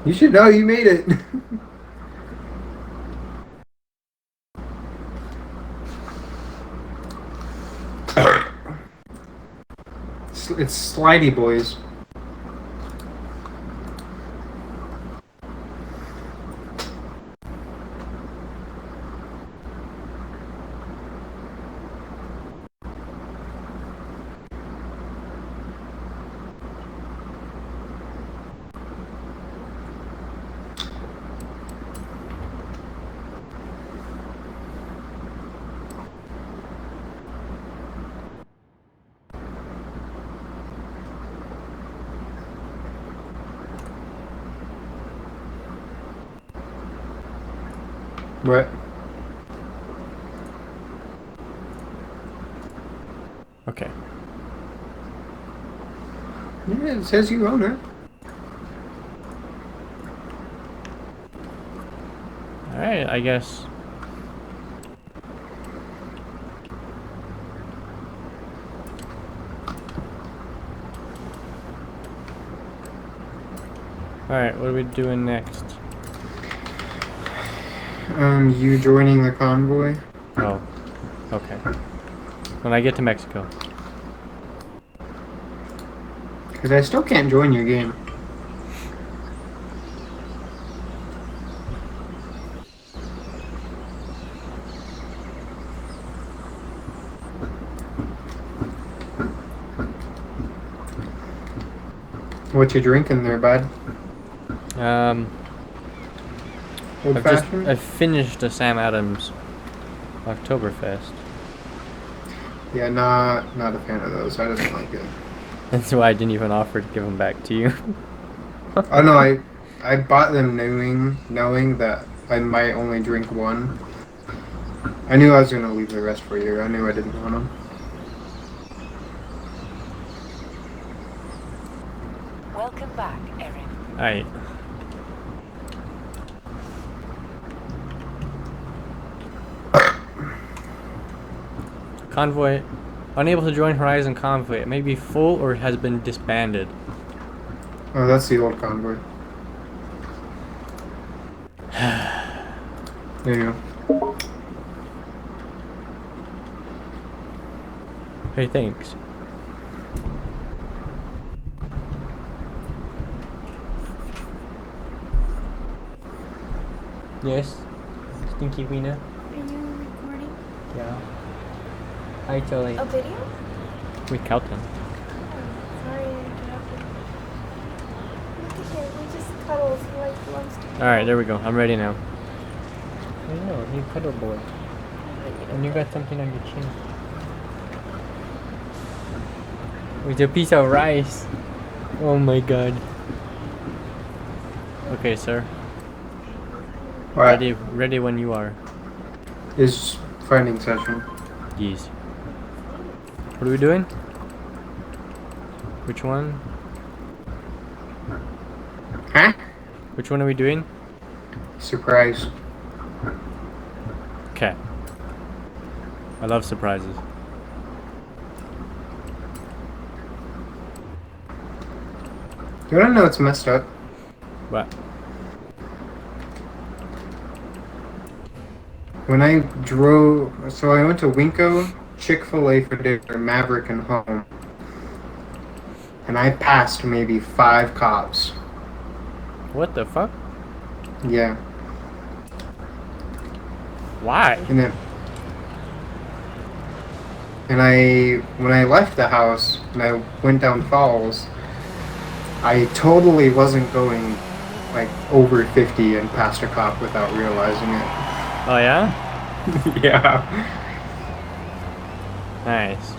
You should know you made it. It's slidey, boys. What? Okay. Yeah, it says you own it. Alright, I guess. Alright, what are we doing next? You joining the convoy? Oh, okay. When I get to Mexico. Because I still can't join your game. What you drinking there, bud? Old fashioned? I finished the Sam Adams Oktoberfest. Yeah, not a fan of those. I didn't like it. That's why I didn't even offer to give them back to you. Oh no, I bought them knowing that I might only drink one. I knew I was gonna leave the rest for you. I knew I didn't want them. Welcome back, Erin. Alright. Convoy. Unable to join Horizon Convoy. It may be full or has been disbanded. Oh, that's the old convoy. There you go. Hey, thanks. Yes? Stinky Wiener? Are you recording Yeah. Hi, Charlie. a video? With Calton. Oh, sorry I interrupted. Look at him, he just cuddles, he like loves to cuddle. Alright, there we go. I'm ready now. I know, you cuddle boy. And you got something on your chin. With a piece of rice. Oh my god. Okay, sir. What? Ready when you are. Is finding session. Yes. What are we doing? Which one? Huh? Which one are we doing? Surprise. Okay. I love surprises. You wanna know what's messed up? What? When I drove, so I went to Winco, Chick-fil-A for dinner, Maverick, and home. And I passed maybe 5 cops. What the fuck? Yeah. Why? And when I left the house and I went down Falls, I totally wasn't going like over 50 and passed a cop without realizing it. Oh yeah? Yeah. Nice.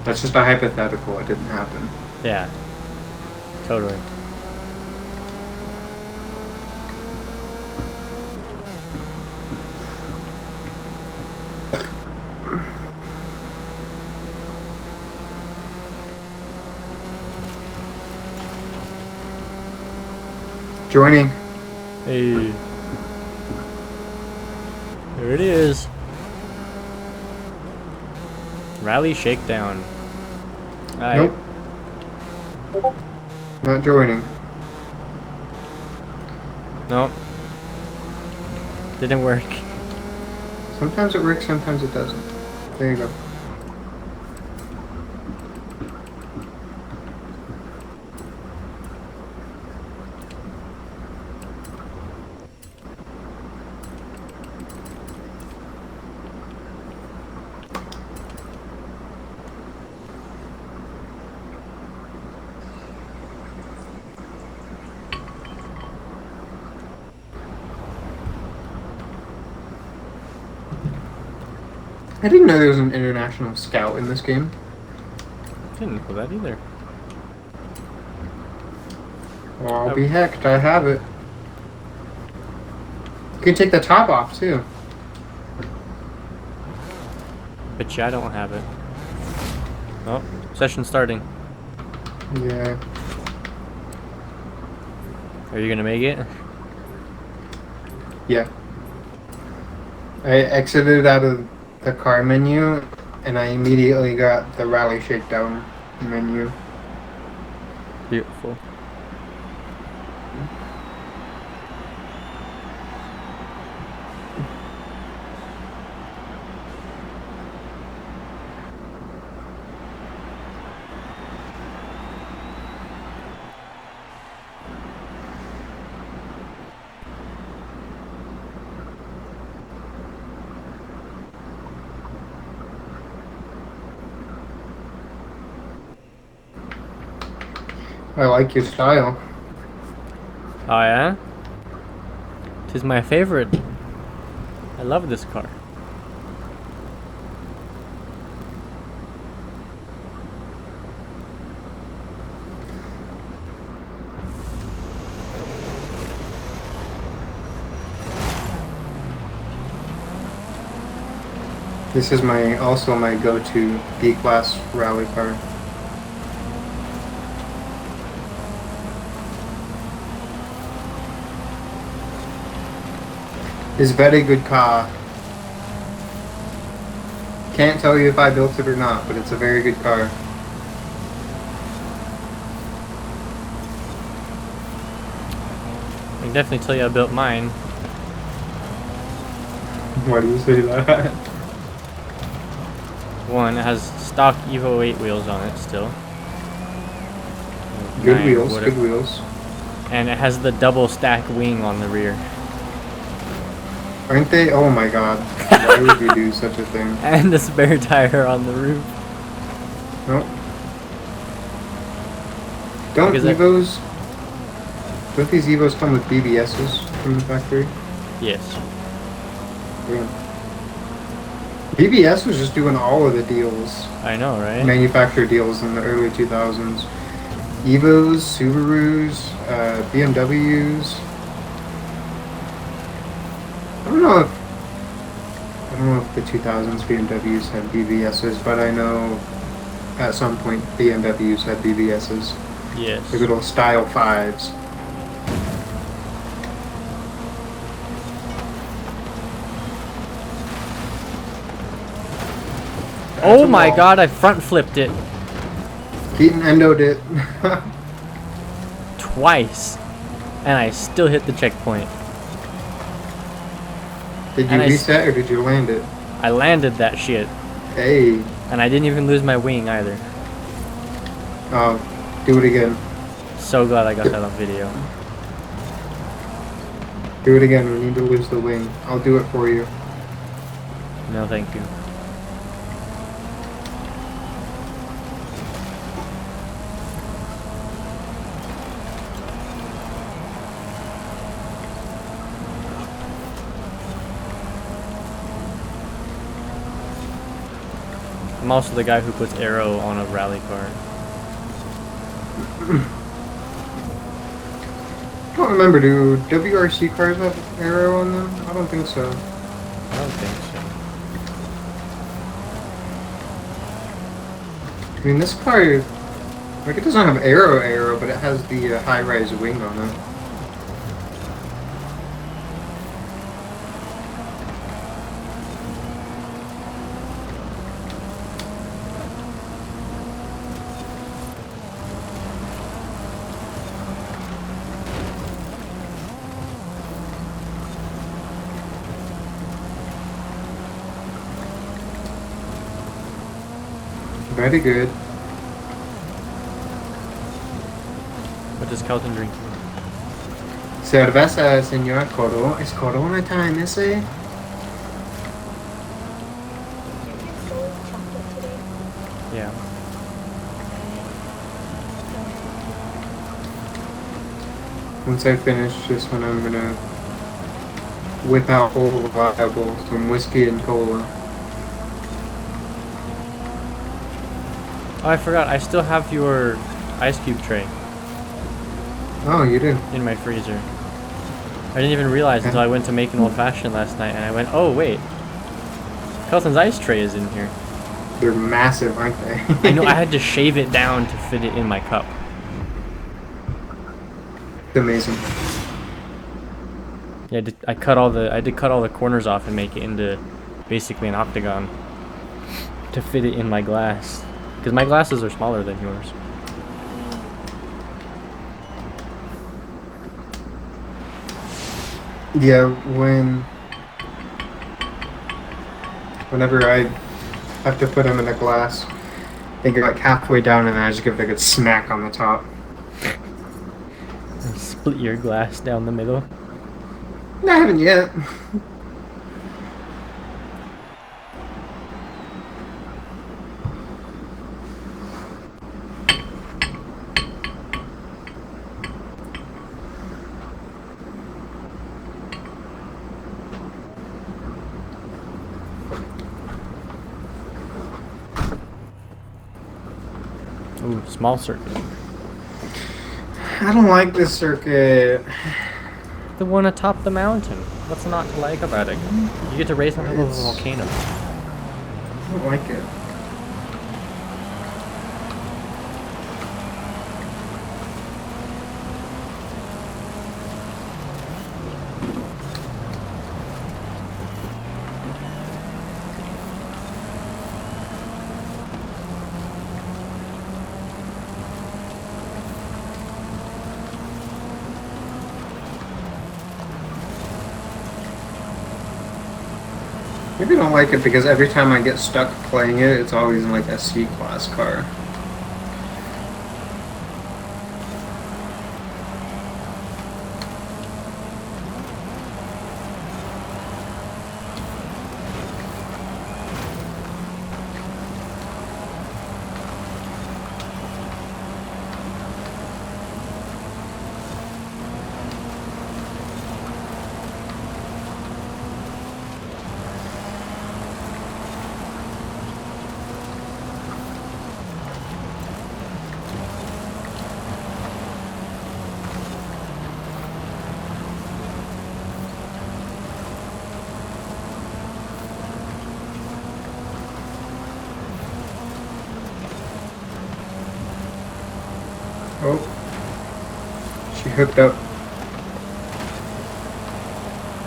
That's just a hypothetical. It didn't happen. Yeah. Totally. Joining. Hey. There it is. Rally shakedown. Alright. Nope. Not joining. No. Didn't work. Sometimes it works, sometimes it doesn't. There you go. I didn't know there was an international scout in this game. Didn't know that either. Well, I'll be hecked, I have it. You can take the top off too. But yeah, I don't have it. Oh, session starting. Yeah. Are you gonna make it? Yeah. I exited out of the car menu and I immediately got the rally shakedown menu. Beautiful. I like your style. Oh yeah? 'Tis my favorite. I love this car. This is also my go-to D-class rally car. It's very good car. Can't tell you if I built it or not, but it's a very good car. I can definitely tell you I built mine. Why do you say that? One, it has stock Evo 8 wheels on it still. Good Nine, wheels, whatever. good wheels. And it has the double stack wing on the rear. Aren't they? Oh my god. Why would you do such a thing? And the spare tire on the roof. Nope. Don't Because don't these Evos come with BBSs from the factory? Yes. Yeah. BBS was just doing all of the deals. I know, right? Manufacturer deals in the early 2000s. Evos, Subarus, BMWs. I don't know if the 2000s BMWs had BBSs, but I know at some point BMWs had BBSs. Yes. The good old Style 5s. Oh my god, I front flipped it Keaton endoed it. twice. And I still hit the checkpoint. Did you And reset or did you land it? I landed that shit. Hey. And I didn't even lose my wing either. Do it again. So glad I got that on video. Do it again. We need to lose the wing. I'll do it for you. No, thank you. I'm also the guy who puts arrow on a rally car. I don't remember, do WRC cars have arrow on them? I don't think so. I don't think so. I mean, this car, like, it doesn't have arrow, but it has the high-rise wing on it. Very good. What does Kelton drink? Cerveza, señor Coro. It's Corona time, is it? Did you soy chocolate today? Yeah. Once I finish this one, I'm gonna whip out whole viable some whiskey and cola. Oh, I forgot. I still have your ice cube tray Oh, you do? in my freezer. I didn't even realize until I went to make an old fashioned last night, and I went, oh wait, Kelton's ice tray is in here. They're massive, aren't they? I know. I had to shave it down to fit it in my cup. It's amazing. Yeah, I cut all the corners off and make it into basically an octagon to fit it in my glass, because my glasses are smaller than yours. Yeah, whenever I have to put them in a glass, they get like halfway down and I just give it a good smack on the top. And split your glass down the middle. No, I haven't yet. Ooh, small circuit. I don't like this circuit. The one atop the mountain. What's not to like about it? You get to race on top of a volcano. I don't like it. Maybe I don't like it because every time I get stuck playing it, it's always in like a C-class car. Oh, she hooked up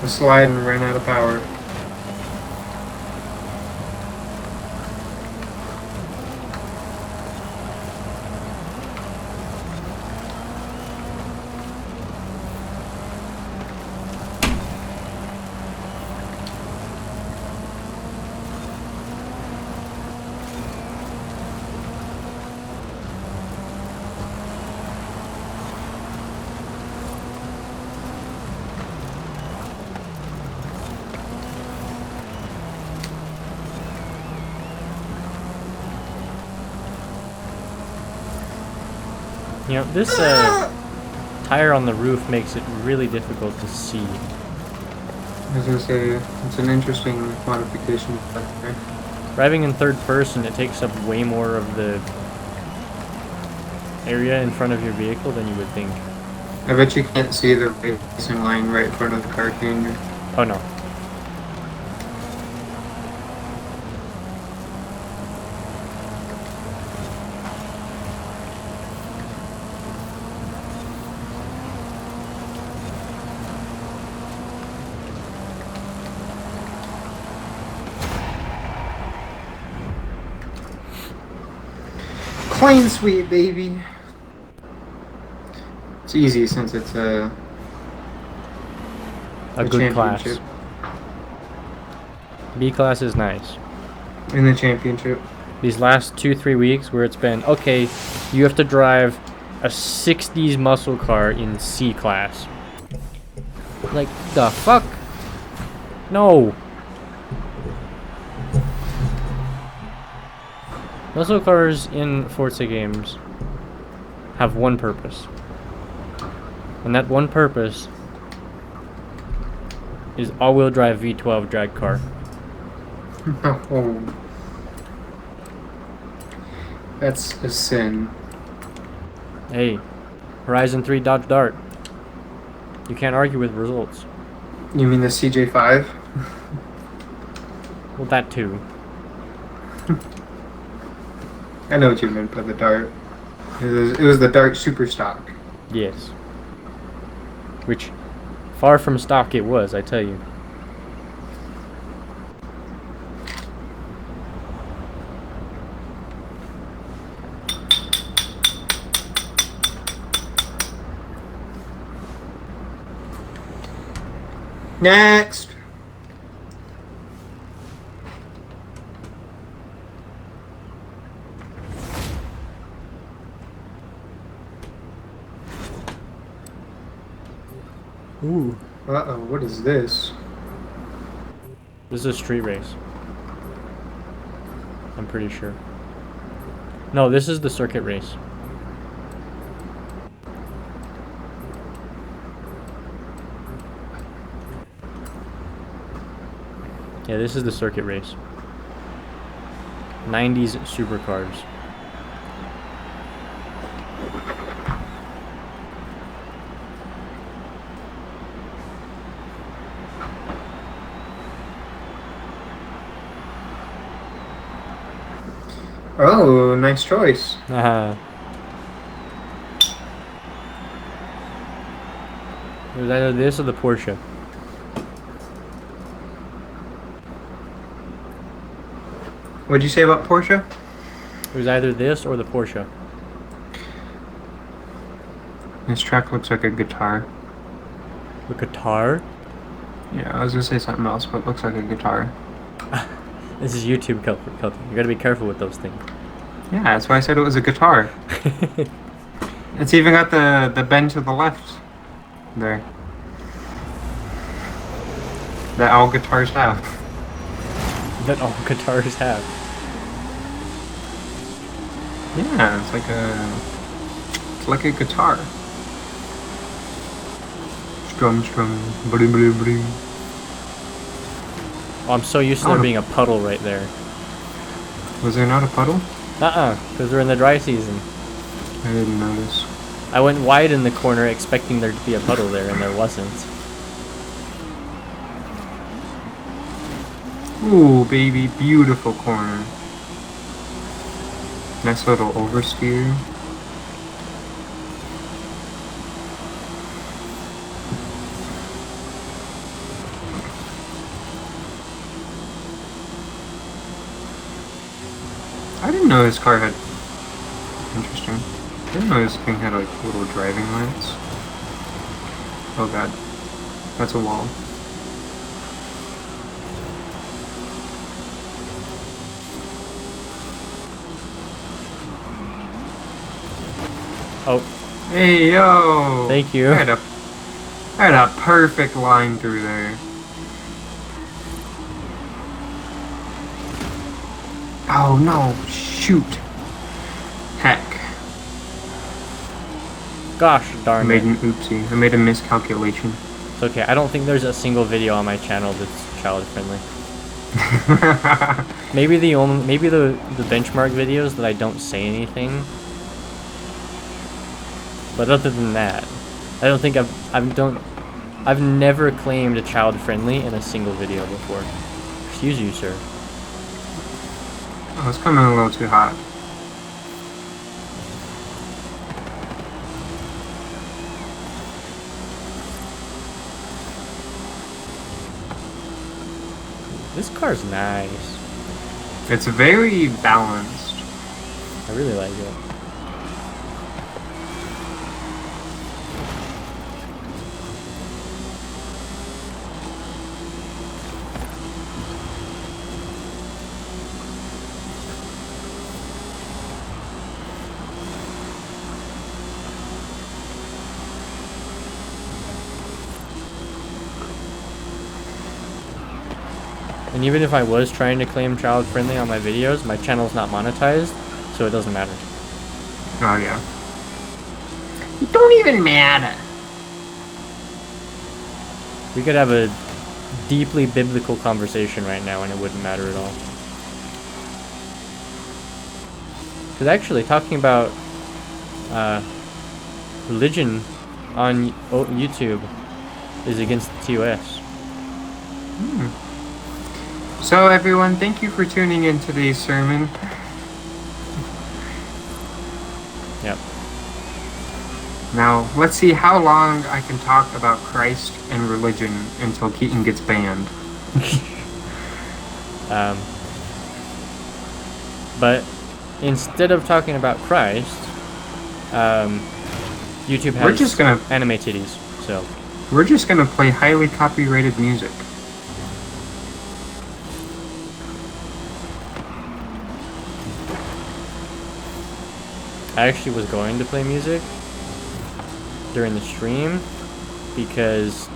the slide and ran out of power. You know, this tire on the roof makes it really difficult to see. I was gonna say, it's an interesting modification. Driving in third person, it takes up way more of the area in front of your vehicle than you would think. I bet you can't see the racing line right in front of the car, can you? Oh no. Clean sweep, baby. It's easy since it's a good class. championship. B class is nice. In the championship. these last 2-3 weeks where it's been, okay, you have to drive a 60s muscle car in C class. Like, the fuck? No. Muscle cars in Forza games have one purpose. And that one purpose is all-wheel drive V12 drag car. Oh. That's a sin. Hey, Horizon 3 Dodge Dart. You can't argue with results. You mean the CJ5? Well, that too. I know what you meant by the Dart. It was the Dart Super Stock. Yes. Which, far from stock it was, I tell you. Next! Ooh. Uh-oh, what is this? This is a street race. I'm pretty sure. No, this is the circuit race. Yeah, this is the circuit race. 90s supercars. Oh, nice choice. It was either this or the Porsche. What'd you say about Porsche? It was either this or the Porsche. This track looks like a guitar. The guitar? Yeah, I was gonna say something else, but it looks like a guitar. This is YouTube culture. You gotta be careful with those things. Yeah, that's why I said it was a guitar. It's even got the bend to the left there. That all guitars have. That all guitars have. Yeah, it's like a guitar. Strum, bling, bling, bling. Oh, I'm so used to there being a puddle right there. Was there not a puddle? Because we're in the dry season. I didn't notice. I went wide in the corner expecting there to be a puddle there, and there wasn't. Ooh, baby, beautiful corner. Nice little oversteer. I didn't know this car had... Interesting. I didn't know this thing had like little driving lights. Oh god. That's a wall. Oh. Hey, yo! Thank you. I had a perfect line through there. Oh no, shoot. Heck. Gosh darn I made it. an oopsie. I made a miscalculation. It's okay. I don't think there's a single video on my channel that's child friendly. Maybe the benchmark videos that I don't say anything. But other than that, I don't think I've never claimed a child friendly in a single video before. Excuse you, sir. Oh, it's coming a little too hot. This car's nice. It's very balanced. I really like it. And even if I was trying to claim child friendly on my videos, my channel's not monetized, so it doesn't matter. Oh yeah. It don't even matter. We could have a deeply biblical conversation right now and it wouldn't matter at all. Because actually, talking about religion on YouTube is against the TOS. So everyone, thank you for tuning in to today's sermon. Yep. Now, let's see how long I can talk about Christ and religion until Keaton gets banned. But instead of talking about Christ, YouTube has We're just gonna- anime titties, so. We're just gonna play highly copyrighted music. I actually was going to play music during the stream because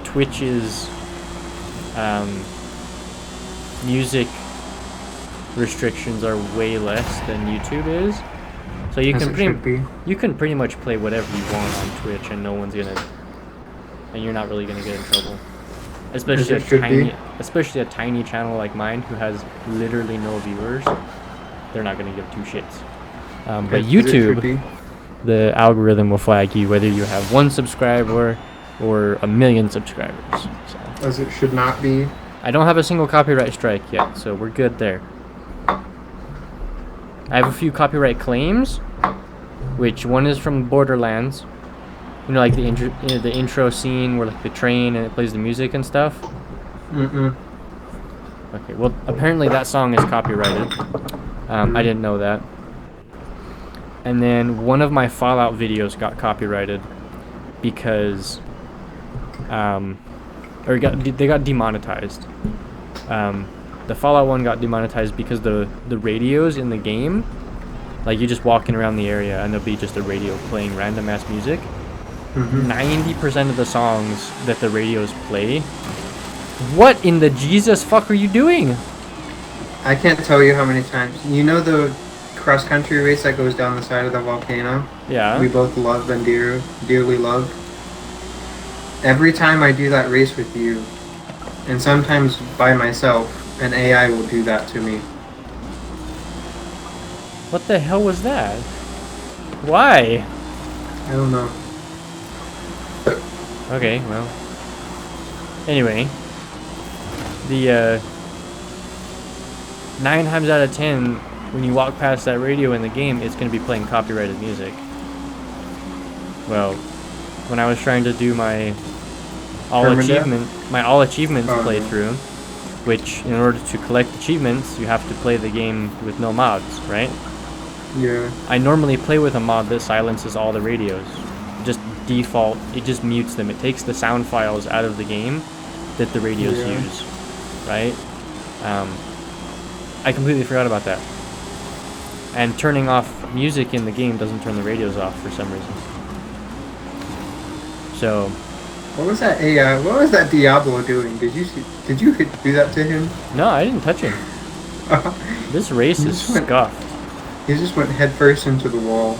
Twitch's music restrictions are way less than YouTube is. So you can pretty much play whatever you want on Twitch and no one's gonna, and you're not really gonna get in trouble. Especially a tiny channel like mine who has literally no viewers. They're not gonna give two shits. But YouTube, the algorithm will flag you whether you have 1 subscriber or 1,000,000 subscribers. So. As it should not be. I don't have a single copyright strike yet, so we're good there. I have a few copyright claims, which one is from Borderlands. You know, like the intro scene where like the train and it plays the music and stuff. Okay, well apparently that song is copyrighted. I didn't know that. And then one of my Fallout videos got copyrighted because, they got demonetized. The Fallout one got demonetized because the radios in the game, like you're just walking around the area and there'll be just a radio playing random ass music. 90% of the songs that the radios play. What in the Jesus fuck are you doing? I can't tell you how many times. You know the cross-country race that goes down the side of the volcano? Yeah. We both love and dearly love. Every time I do that race with you, and sometimes by myself, an AI will do that to me. What the hell was that? Why? I don't know. Okay, well. Anyway. The, 9 times out of 10, when you walk past that radio in the game, it's going to be playing copyrighted music. Well, when I was trying to do my all achievements playthrough, which in order to collect achievements, you have to play the game with no mods, right? Yeah. I normally play with a mod that silences all the radios. Just default, it just mutes them. It takes the sound files out of the game that the radios use, right? I completely forgot about that. And turning off music in the game doesn't turn the radios off for some reason. So, What was that AI? What was that Diablo doing? Did you do that to him? no, I didn't touch him. This race is scuffed. He just went headfirst into the wall.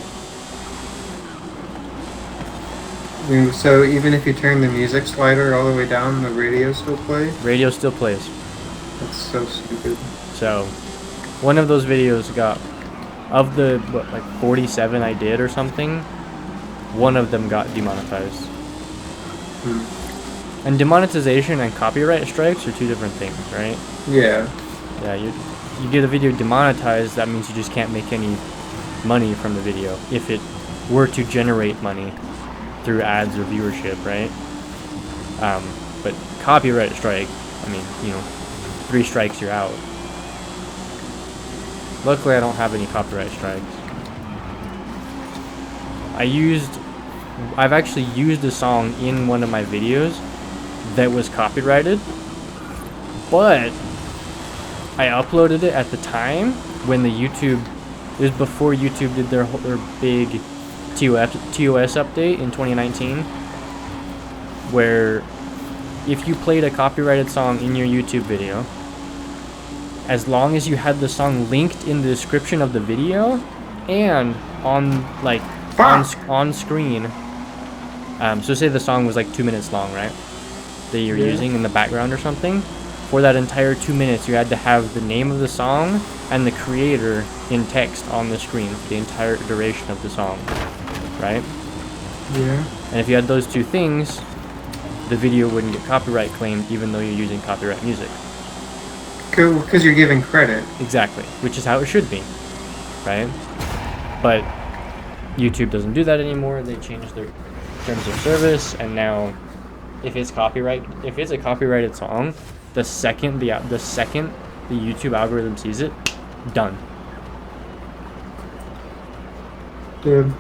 So even if you turn the music slider all the way down, the radio still plays? Radio still plays. That's so stupid. So, one of those videos got, of the, what, like 47 I did or something, one of them got demonetized. And demonetization and copyright strikes are two different things, right? Yeah. Yeah, you get a video demonetized, that means you just can't make any money from the video if it were to generate money through ads or viewership, right? But copyright strike, I mean, 3 strikes you're out. Luckily I don't have any copyright strikes. I've actually used a song in one of my videos that was copyrighted, but I uploaded it at the time when it was before YouTube did their big TOS update in 2019, where if you played a copyrighted song in your YouTube video, as long as you had the song linked in the description of the video and on like on screen. So say the song was like 2 minutes long, right? That you're using in the background or something. For that entire 2 minutes, you had to have the name of the song and the creator in text on the screen for the entire duration of the song, right? Yeah. And if you had those two things, the video wouldn't get copyright claimed even though you're using copyright music. Cool, because you're giving credit. Exactly, which is how it should be, right? But YouTube doesn't do that anymore. They changed their terms of service, and now if it's a copyrighted song, the second the YouTube algorithm sees it, done. Dude.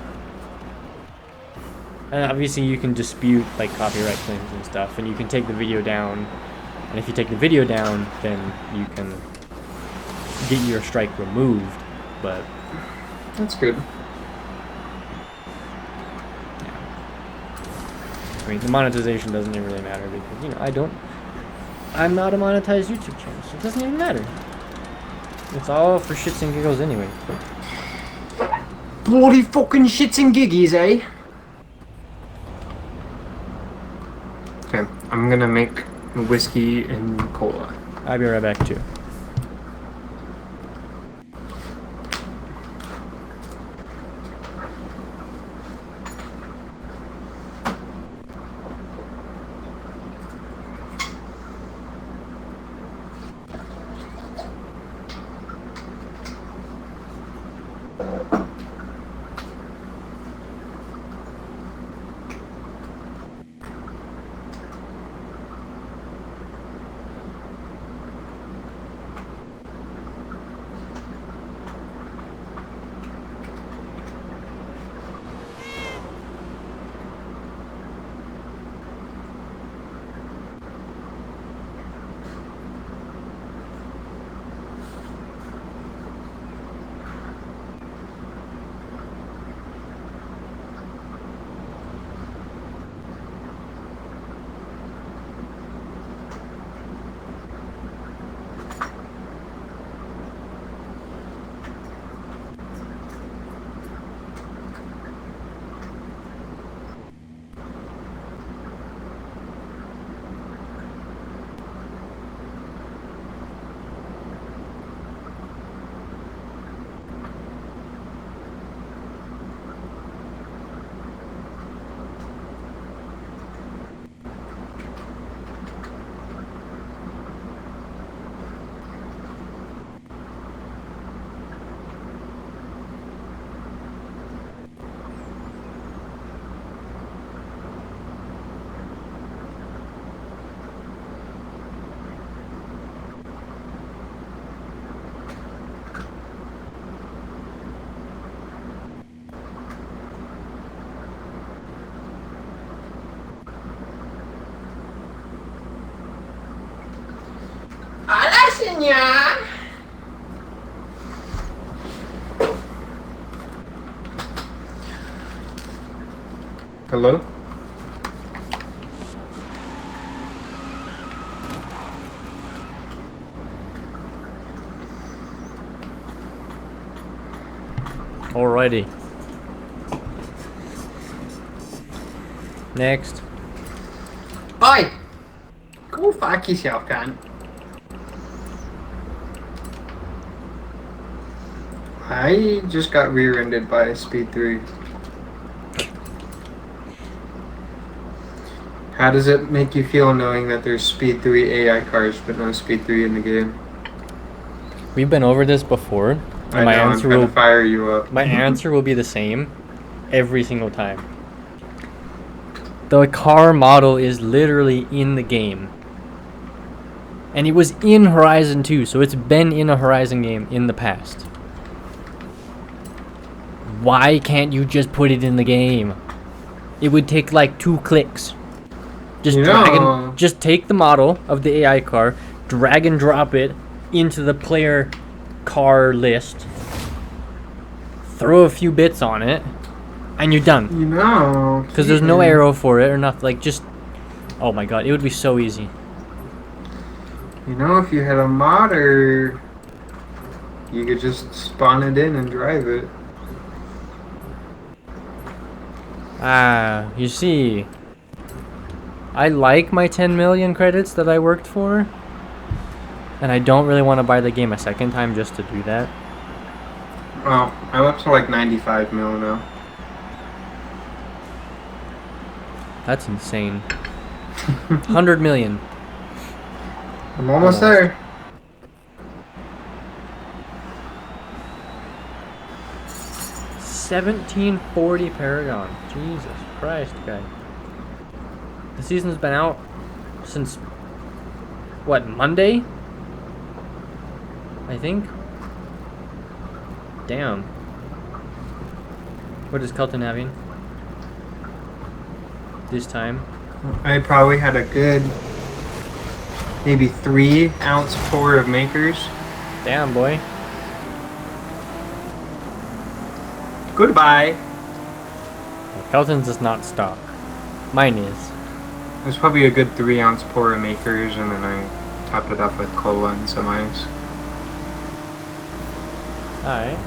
And obviously you can dispute like copyright claims and stuff, and you can take the video down. And if you take the video down, then you can get your strike removed. But That's good. yeah. I mean, the monetization doesn't even really matter because, you know, I'm not a monetized YouTube channel, so it doesn't even matter. It's all for shits and giggles anyway. Bloody fucking shits and giggies, eh? Okay, I'm gonna make whiskey and cola. I'll be right back too. Hello? Alrighty. Next. Oi! Go fuck yourself, cunt. I just got rear-ended by a Speed 3. How does it make you feel knowing that there's Speed 3 AI cars but no Speed 3 in the game? We've been over this before. I know, I'm trying to fire you up. My answer will be the same every single time. The car model is literally in the game. And it was in Horizon 2, so it's been in a Horizon game in the past. Why can't you just put it in the game? It would take like 2 clicks. Just take the model of the AI car, drag and drop it into the player car list, throw a few bits on it, and you're done. You know, because there's no arrow for it or nothing. Like, just, oh my god, it would be so easy. You know, if you had a modder You could just spawn it in and drive it. You see, I like my 10 million credits that I worked for, and I don't really want to buy the game a second time just to do that. Well, I'm up to like 95 mil now. That's insane. 100 million. I'm almost there. $1740 Paragon. Jesus Christ, guy. The season's been out since what, Monday? I think. Damn. What is Kelton having this time? I probably had a good maybe 3-ounce pour of Makers. Damn, boy. Goodbye. Kelton's is not stock. Mine is. It was probably a good 3-ounce pour of Makers, and then I topped it up with cola and some ice. Alright.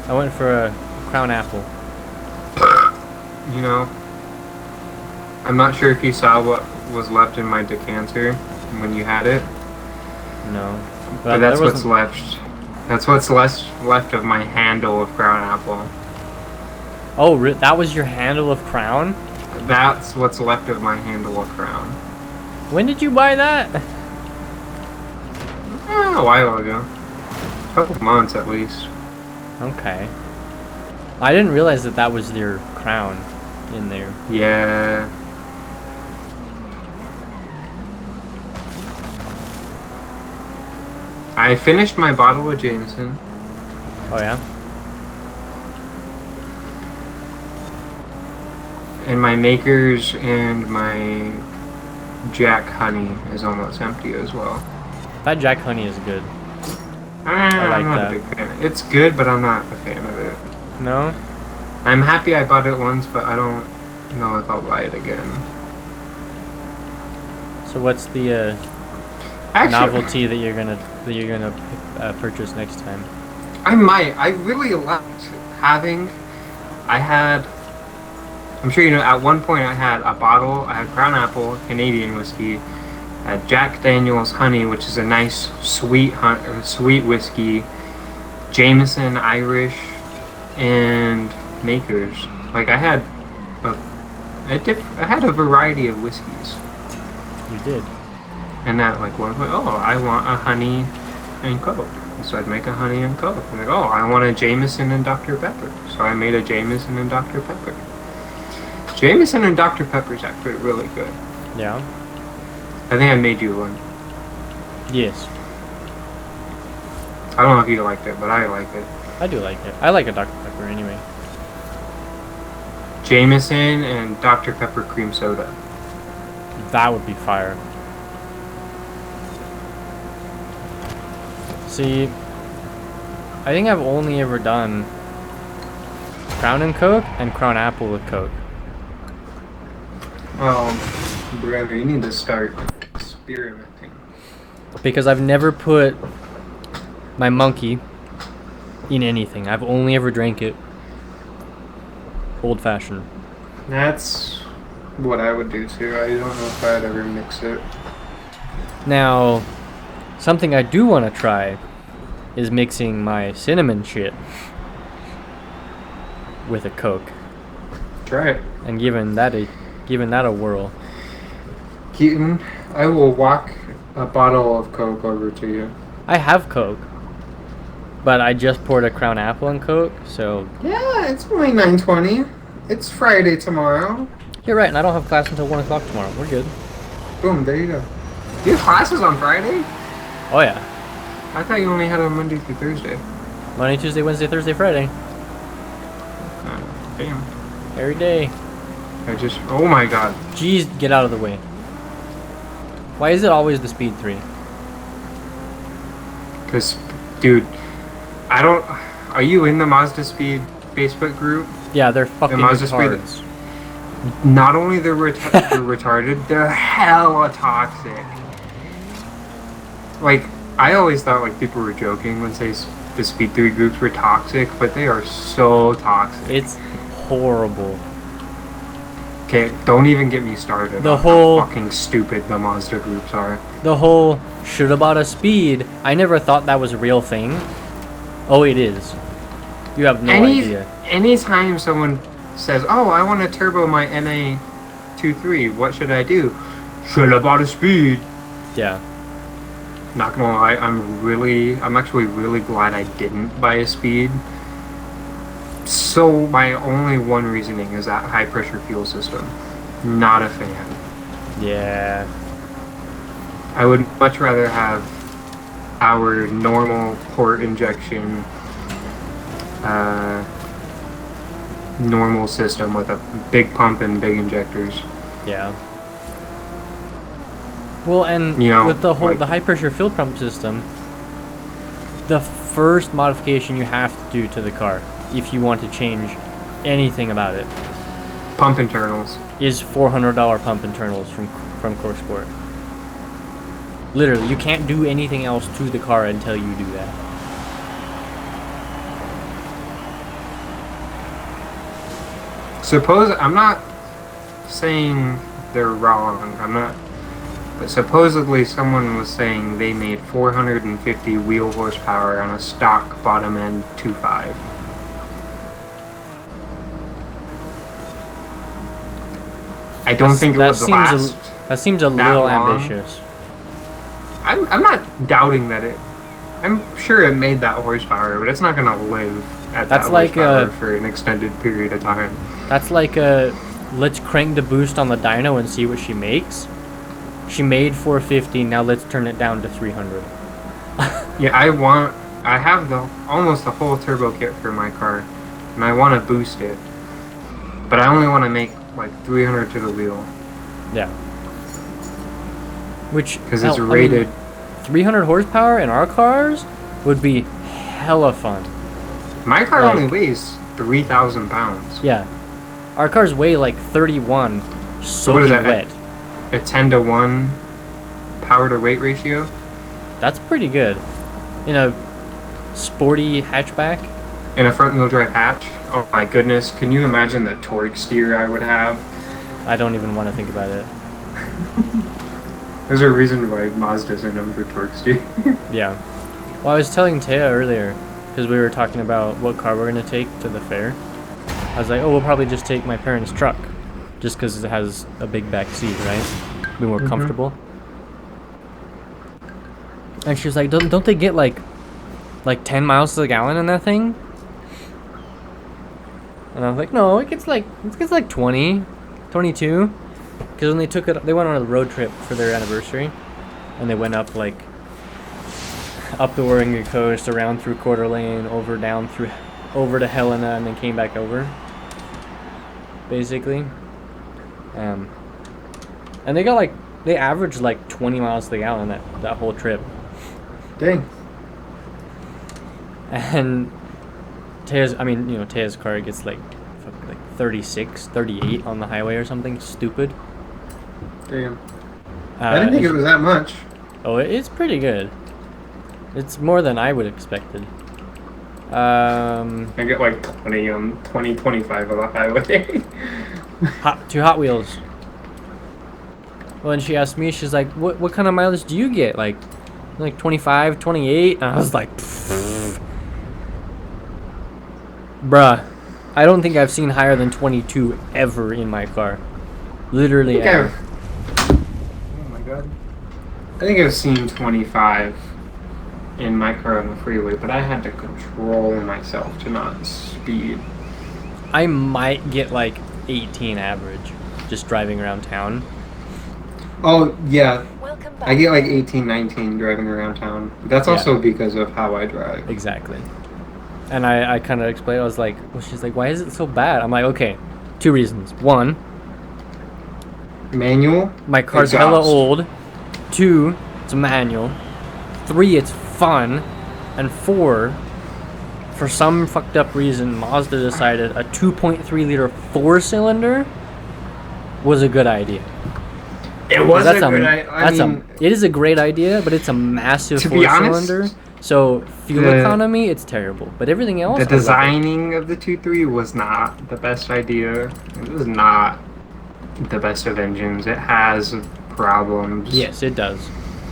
I went for a Crown Apple. You know, I'm not sure if you saw what was left in my decanter when you had it. No. But that's what's left. That's what's left of my handle of Crown Apple. Oh, that was your handle of Crown? That's what's left of my handle of Crown. When did you buy that? A while ago. A couple months at least. Okay. I didn't realize that that was your Crown in there. Yeah. I finished my bottle of Jameson. Oh yeah? And my Makers and my Jack Honey is almost empty as well. That Jack Honey is good. I'm like not that. a big fan. It's good, but I'm not a fan of it. No? I'm happy I bought it once, but I don't know if I'll buy it again. So what's the novelty that you're gonna purchase next time? I might. I really liked having. I'm sure you know. At one point, I had a bottle. I had Crown Apple Canadian whiskey. I had Jack Daniel's Honey, which is a nice sweet whiskey. Jameson Irish, and Makers. Like I had a variety of whiskeys. You did. And that like was like, oh, I want a honey and Coke. So I'd make a honey and Coke. And like, oh, I want a Jameson and Dr. Pepper. So I made a Jameson and Dr. Pepper. Jameson and Dr. Pepper is actually really good. Yeah. I think I made you one. Yes. I don't know if you liked it, but I like it. I do like it. I like a Dr. Pepper anyway. Jameson and Dr. Pepper cream soda. That would be fire. See, I think I've only ever done Crown and Coke and Crown Apple with Coke. Brother, you need to start experimenting. Because I've never put my monkey in anything. I've only ever drank it old-fashioned. That's what I would do too. I don't know if I'd ever mix it. Now, something I do want to try is mixing my cinnamon shit with a Coke Try it. and giving that a whirl. Keaton, I will walk a bottle of Coke over to you. I have Coke, but I just poured a Crown Apple and Coke, so... Yeah, it's only 9:20. It's Friday tomorrow. You're right, and I don't have class until 1 o'clock tomorrow. We're good. Boom, there you go. You have classes on Friday? Oh yeah. I thought you only had on Monday through Thursday. Monday, Tuesday, Wednesday, Thursday, Friday. Damn. Every day. Oh my god. Jeez, get out of the way. Why is it always the Speed 3? Because, dude, are you in the Mazda Speed Facebook group? Yeah, they're fucking Mazda retards. Not only they're retarded, they're hella toxic. Like, I always thought like people were joking when say the Speed 3 groups were toxic, but they are so toxic. It's horrible. Okay, don't even get me started The on whole- how fucking stupid the Mazda groups are. The whole shoulda bought a Speed. I never thought that was a real thing. Oh, it is. You have no idea. Anytime someone says, "Oh, I want to turbo my NA23, what should I do?" Should have bought a Speed. Yeah. Not gonna lie, I'm actually really glad I didn't buy a Speed. So my only one reasoning is that high pressure fuel system. Not a fan. Yeah. I would much rather have our normal port injection, normal system with a big pump and big injectors. Yeah. Well, and You know, with the whole like- the high pressure fuel pump system, the first modification you have to do to the car, if you want to change anything about it, Pump internals. is $400 pump internals from Corsair. Literally, you can't do anything else to the car until you do that. Suppose I'm not saying they're wrong. I'm not. But supposedly someone was saying they made 450 wheel horsepower on a stock bottom end 2.5. I don't think it would last. That seems a that little long. ambitious. I'm not doubting that it. I'm sure it made that horsepower, but it's not gonna live at That's that like, horsepower for an extended period of time. That's like let's crank the boost on the dyno and see what she makes. She made 450, now let's turn it down to 300. Yeah, I have almost the whole turbo kit for my car, and I want to boost it, but I only want to make like 300 to the wheel. Yeah. Which, Because it's hell, rated. 300 horsepower in our cars would be hella fun. My car like- only weighs 3,000 pounds. Yeah. Our cars weigh like 31, what is soaking that? wet. A 10-to-1 power to weight ratio. That's pretty good. In a sporty hatchback. In a front wheel drive hatch. Oh my goodness! Can you imagine the torque steer I would have? I don't even want to think about it. There's a reason why Mazda's are known for torque steer. Yeah. Well, I was telling Taya earlier, because we were talking about what car we're going to take to the fair. I was like, oh, we'll probably just take my parents' truck. Just because it has a big back seat, right? Be more comfortable. And she was like, don't they get like 10 miles to the gallon in that thing? And I was like, no, it gets like 20, 22. Because when they went on a road trip for their anniversary, and they went up like up the Oregon coast, around through Coeur d'Alene, over to Helena, and then came back over. Basically, and they averaged like 20 miles to the gallon that whole trip. Dang. And Taya's car gets like 36, 38 on the highway or something stupid. Damn. I didn't think it was that much. Oh, it's pretty good. It's more than I would have expected. I get like 20, 25 on the highway. Hot Wheels. Well, and she asked me, she's like, what kind of mileage do you get? Like 25, 28? And I was like, bruh, I don't think I've seen higher than 22 ever in my car. Literally ever. Oh my god. I think I've seen 25 in my car on the freeway, but I had to control myself to not speed. I might get like 18 average just driving around town. Oh, yeah. Welcome back. I get like 18, 19 driving around town. That's also because of how I drive. Exactly. And I kind of explained, I was like, well, she's like, why is it so bad? I'm like, okay, 2 reasons. 1, Manual? my car's hella old. 2, it's a manual. 3, it's fun. And 4, for some fucked up reason, Mazda decided a 2.3 liter 4-cylinder was a good idea. It was That's a good idea. I mean, it is a great idea, but it's a massive to be honest, four-cylinder. So fuel the- economy, it's terrible. But everything else, the I love it. designing of the 2.3 was not the best idea. It was not the best of engines. It has problems. Yes, it does.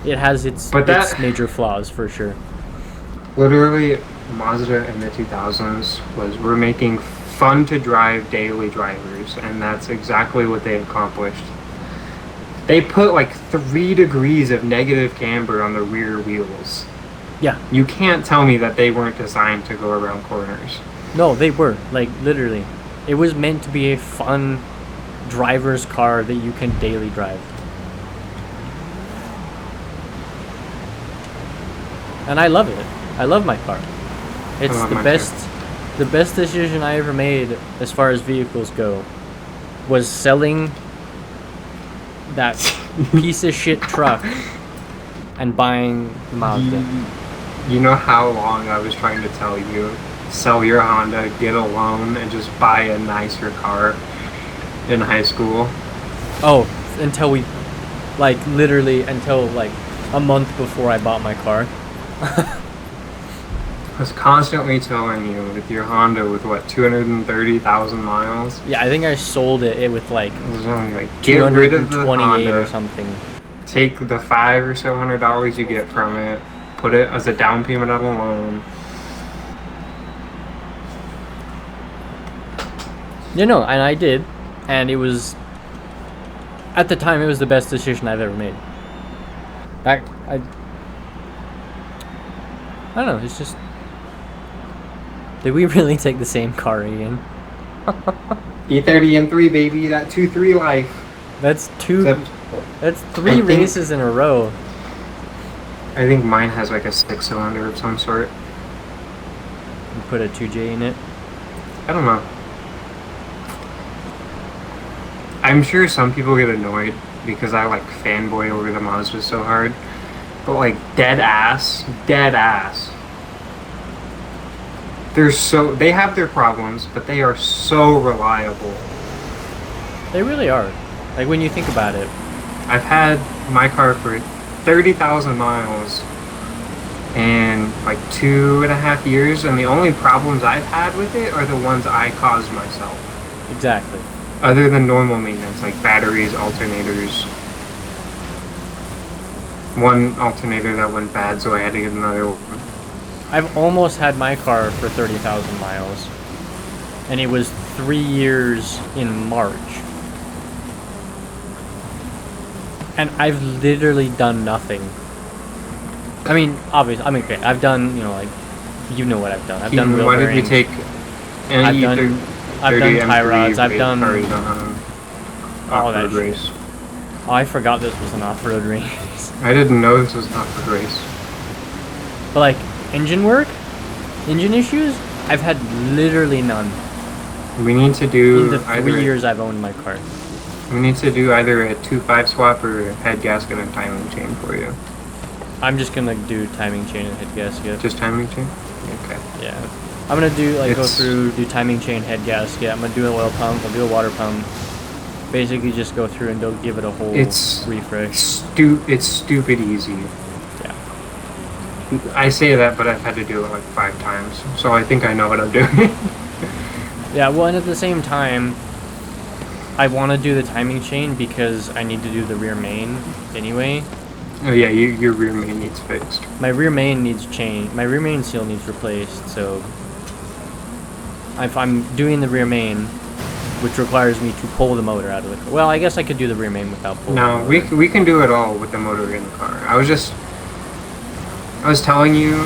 It has its major flaws for sure. Literally, Mazda in the 2000s we're making fun to drive daily drivers, and that's exactly what they accomplished. They put like 3 degrees of negative camber on the rear wheels. Yeah. You can't tell me that they weren't designed to go around corners. No, they were. Like, literally. It was meant to be a fun driver's car that you can daily drive. And I love it. I love my car. It's the best decision I ever made as far as vehicles go was selling that piece of shit truck and buying the Mazda. You know how long I was trying to tell you, sell your Honda, get a loan, and just buy a nicer car in high school? Oh, until we, like, literally until like a month before I bought my car. I was constantly telling you with your Honda with what, 230,000 miles? Yeah, I think I sold it with like It was only like, get rid of the 228 Honda, or something. take the $500 or so you get from it, put it as a down payment on a loan. You know, and I did, and it was, at the time, it was the best decision I've ever made. I don't know, it's just, did we really take the same car again? E30 M3, baby, that 2.3 life. That's I 3 think- races in a row. I think mine has like a 6-cylinder of some sort. You put a 2J in it. I don't know. I'm sure some people get annoyed because I like fanboy over the Mazda so hard. But like dead ass. They have their problems, but they are so reliable. They really are. Like, when you think about it. I've had my car for 30,000 miles and like 2.5 years, and the only problems I've had with it are the ones I caused myself. Exactly. Other than normal maintenance, like batteries, alternators. One alternator that went bad, so I had to get another one. I've almost had my car for 30,000 miles. And it was 3 years in March. And I've literally done nothing. I mean, obviously, okay, I've done, you know, like, you know what I've done. I've done wheel Why did you bearings. take I've done M3 tie rods. I've done cars on all that off-road race? Oh, I forgot this was an off-road race. I didn't know this was an off-road race. But like engine work, engine issues, I've had literally none We need to do in the 3 years I've owned my car. We need to do either a 2.5 swap or a head gasket and timing chain for you. I'm just gonna do timing chain and head gasket. Just timing chain? Okay. Yeah. I'm gonna do like It's- do timing chain, head gasket. I'm gonna do an oil pump. I'll do a water pump. Basically, just go through and don't give it a whole refresh. It's stupid easy. Yeah. I say that, but I've had to do it like 5 times, so I think I know what I'm doing. Yeah. Well, and at the same time, I want to do the timing chain because I need to do the rear main anyway. Oh yeah, your rear main needs fixed. My rear main needs changed. My rear main seal needs replaced. So if I'm doing the rear main, which requires me to pull the motor out of the car. Well, I guess I could do the rear main without pulling. No, we can do it all with the motor in the car. I was telling you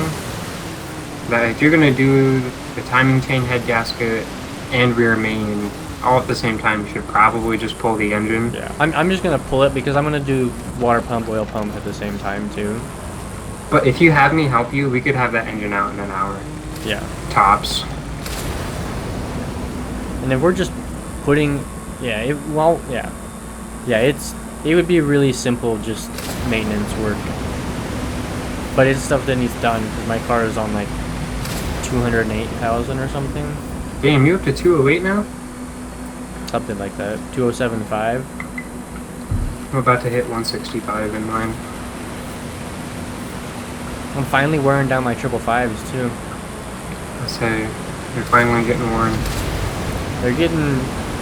that if you're gonna do the timing chain, head gasket, and rear main all at the same time, you should probably just pull the engine. Yeah, I'm just gonna pull it because I'm gonna do water pump, oil pump at the same time too. But if you have me help you, we could have that engine out in an hour. Yeah. Tops. And if we're just putting, yeah, it would be really simple, just maintenance work. But it's stuff that needs done because my car is on like 208,000 or something. Damn, you up to 208 now? Something like that. 207.5. I'm about to hit 165 in mine. I'm finally wearing down my 555s too. I say they're finally getting worn.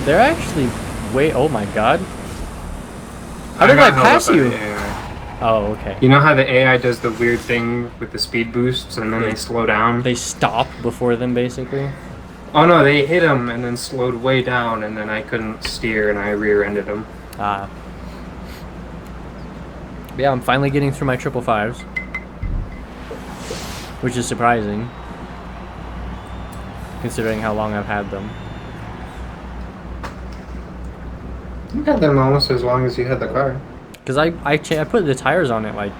They're actually way, oh my god. How did I got held pass up by you? the AI. Oh, okay. You know how the AI does the weird thing with the speed boosts and then they slow down? They stop before them, basically. Oh no, they hit him and then slowed way down, and then I couldn't steer and I rear-ended him. Ah. But yeah, I'm finally getting through my 555s. Which is surprising, considering how long I've had them. You had them almost as long as you had the car. Because I put the tires on it like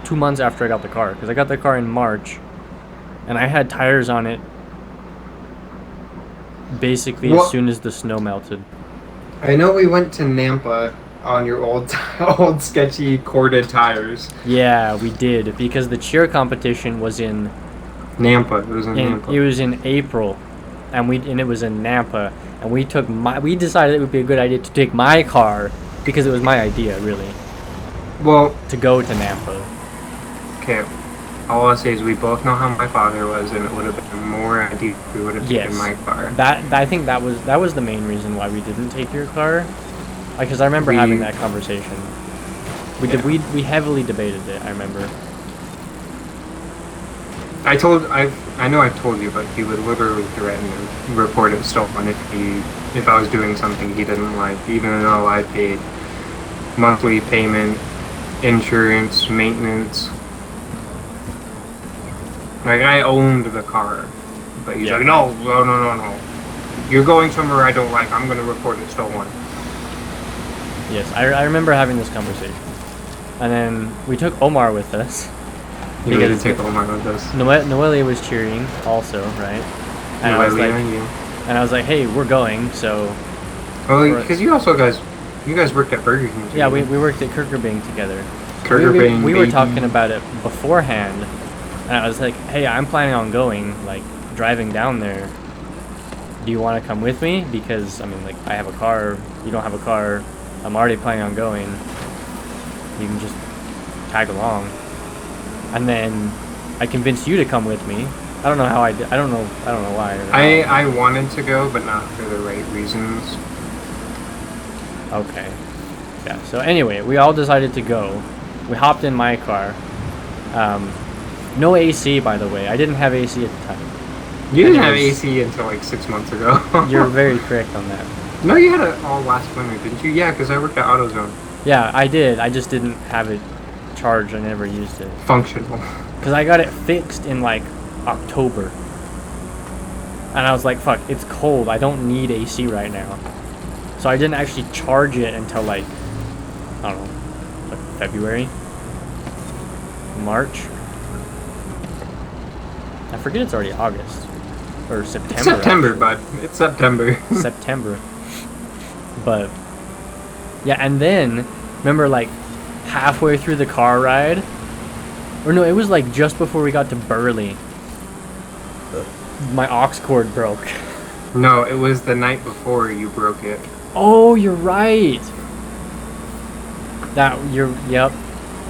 2 months after I got the car. Because I got the car in March, and I had tires on it basically as soon as the snow melted. I know we went to Nampa on your old sketchy corded tires. Yeah, we did, because the cheer competition was in Nampa. It was in Nampa. It was in April, and it was in Nampa, and we decided it would be a good idea to take my car, because it was my idea, really. Well, to go to Nampa. Okay, all I'll say is we both know how my father was, and it would have been more ideal if we would have taken my car. I think that was the main reason why we didn't take your car, because I remember having that conversation. We heavily debated it. I remember. I know I told you, but he would literally threaten and report it stolen if I was doing something he didn't like, even though I paid monthly payment, insurance, maintenance. Like, I owned the car, but he's like, no. You're going somewhere I don't like. I'm going to report it stolen. Yes, I remember having this conversation. And then we took Omar with us. We did take Omar with us. Noelia was cheering also, right? And I was like, hey, we're going, so... Well, because you guys worked at Burger King together. Yeah, we worked at Kirker Bing together. We were talking about it beforehand, and I was like, hey, I'm planning on going, like, driving down there. Do you want to come with me? Because, I mean, like, I have a car, you don't have a car, I'm already planning on going. You can just tag along. And then I convinced you to come with me. I don't know how I did. I don't know why. I wanted to go, but not for the right reasons. Okay. Yeah, so anyway, we all decided to go. We hopped in my car. No AC, by the way. I didn't have AC at the time. You didn't have AC until like 6 months ago. You're very correct on that. No, you had it all last winter, didn't you? Yeah, because I worked at AutoZone. Yeah, I did. I just didn't have it charged. I never used it. Functional. Because I got it fixed in like October. And I was like, fuck, it's cold. I don't need AC right now. So I didn't actually charge it until like, I don't know, like February? March? I forget it's already August. Or September. It's September, bud. It's September. September. But, yeah, and then, remember like, halfway through the car ride, or no, it was like just before we got to Burley, my aux cord broke. No, it was the night before you broke it. Oh, you're right. Yep.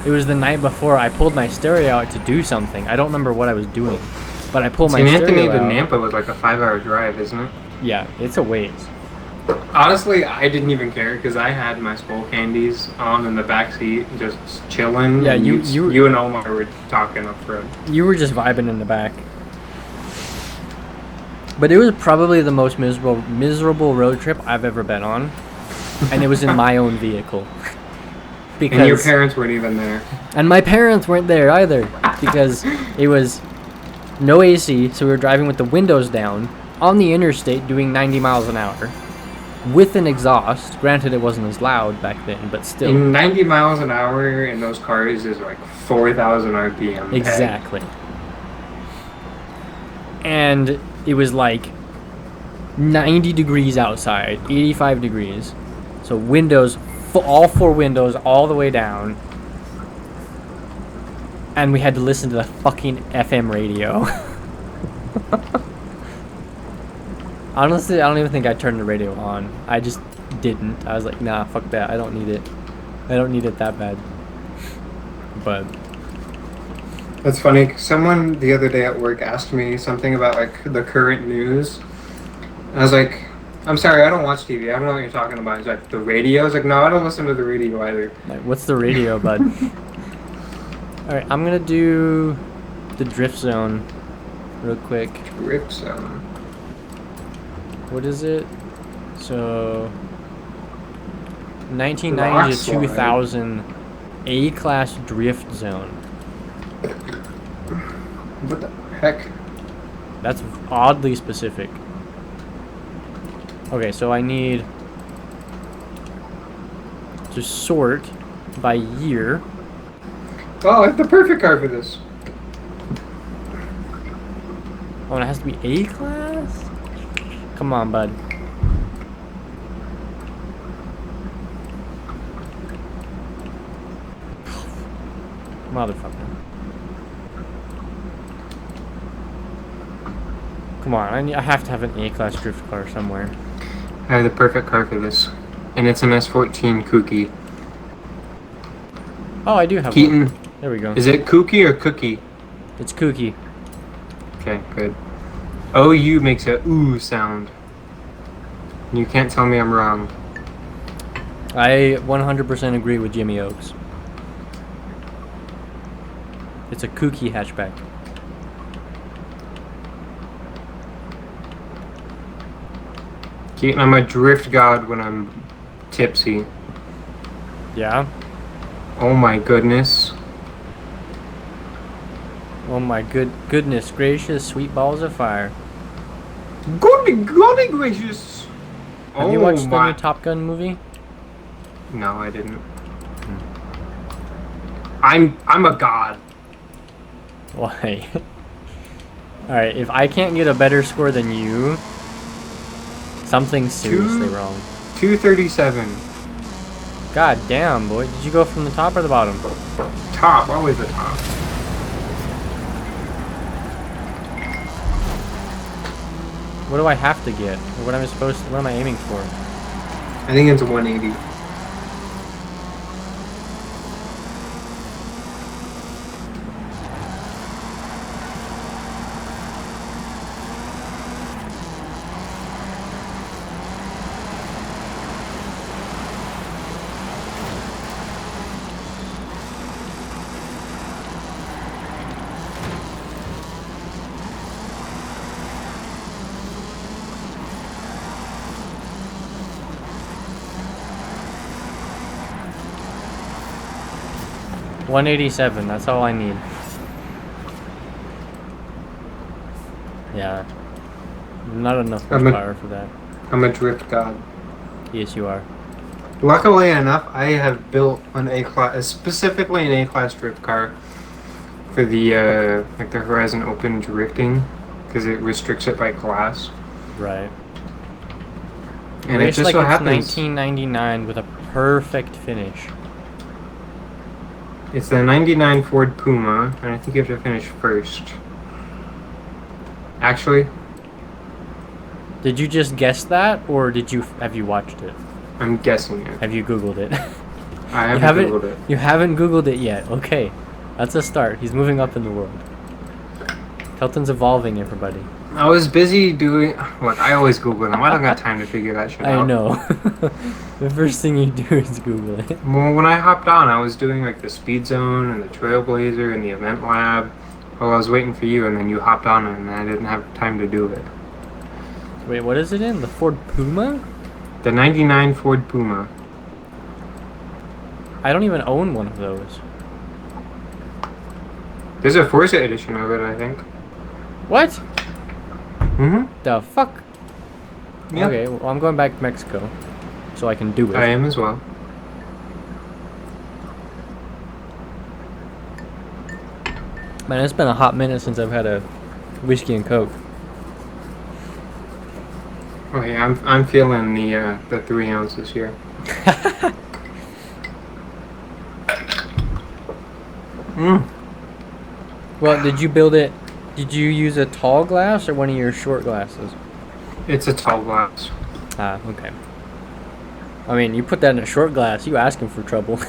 It was the night before I pulled my stereo out to do something. I don't remember what I was doing, but I pulled my stereo out. Nampa was like a 5-hour drive, isn't it? Yeah, it's a ways. Honestly, I didn't even care because I had my Skull Candies on in the back seat, just chilling. Yeah, you and Omar were talking up front. You were just vibing in the back. But it was probably the most miserable road trip I've ever been on, and it was in my own vehicle. Because, and your parents weren't even there. And my parents weren't there either, because it was no AC, so we were driving with the windows down on the interstate doing 90 miles an hour with an exhaust. Granted, it wasn't as loud back then, but still. And 90 miles an hour in those cars is like 4,000 RPM. Exactly. And it was like 90 degrees outside, 85 degrees. So windows, all 4 windows all the way down. And we had to listen to the fucking FM radio. Honestly, I don't even think I turned the radio on. I just didn't. I was like, nah, fuck that. I don't need it. I don't need it that bad. But That's funny. Someone the other day at work asked me something about like the current news. I was like, I'm sorry, I don't watch TV. I don't know what you're talking about. He's like, the radio? I was like, no, I don't listen to the radio either. like, what's the radio, bud? Alright, I'm gonna do the drift zone real quick. Drift zone. What is it? So 1990 to 2000 A-class drift zone. What the heck? That's oddly specific. Okay, so I need to sort by year. Oh, I have the perfect car for this. Oh, and it has to be A-class? Come on, bud. Motherfucker. Come on, I have to have an A-class drift car somewhere. I have the perfect car for this. And it's an S14 Kooky. Oh, I do have Keaton, one. There we go. is it Kooky or Cookie? It's kooky. Okay, good. OU makes a ooh sound. You can't tell me I'm wrong. I 100% agree with Jimmy Oaks. It's a kooky hatchback. Keaton, I'm a drift god when I'm tipsy. Yeah? Oh my goodness. Oh my goodness gracious, sweet balls of fire. Golly gracious. Have you watched the new Top Gun movie? No, I didn't. I'm a god. Why? Alright, if I can't get a better score than you, something's seriously wrong. 237. God damn, boy. Did you go from the top or the bottom? Top, always the top. What do I have to get? Or what am I supposed to, what am I aiming for? I think it's a 180. $187, that's all I need. Yeah. Not enough horsepower for that. I'm a drift god. Yes, you are. Luckily enough, I have built an A-class, specifically an A-class drift car for the like the Horizon Open drifting, because it restricts it by class. Right. And it just so happens 1999 with a perfect finish. it's the '99 Ford Puma, and I think you have to finish first. Actually, Did you just guess that, or have you watched it? I'm guessing it. Have you Googled it? I haven't Googled it. You haven't Googled it yet. Okay, that's a start. He's moving up in the world. Kelton's evolving, everybody. I was busy doing. Look, I always Google them. I don't got time to figure that shit out. I know. The first thing you do is Google it. Well, when I hopped on, I was doing like the Speed Zone and the Trailblazer and the Event Lab. While I was waiting for you, and then you hopped on, and I didn't have time to do it. Wait, what is it in? The Ford Puma? The '99 Ford Puma. I don't even own one of those. There's a Forza edition of it, I think. What? Mm-hmm. The fuck? Yeah. Okay, well, I'm going back to Mexico, so I can do it. I am as well. Man, it's been a hot minute since I've had a whiskey and coke. Oh yeah, I'm feeling the 3 ounces here. Well, did you build it? Did you use a tall glass or one of your short glasses? It's a tall glass. Ah, okay. I mean, you put that in a short glass, you asking for trouble.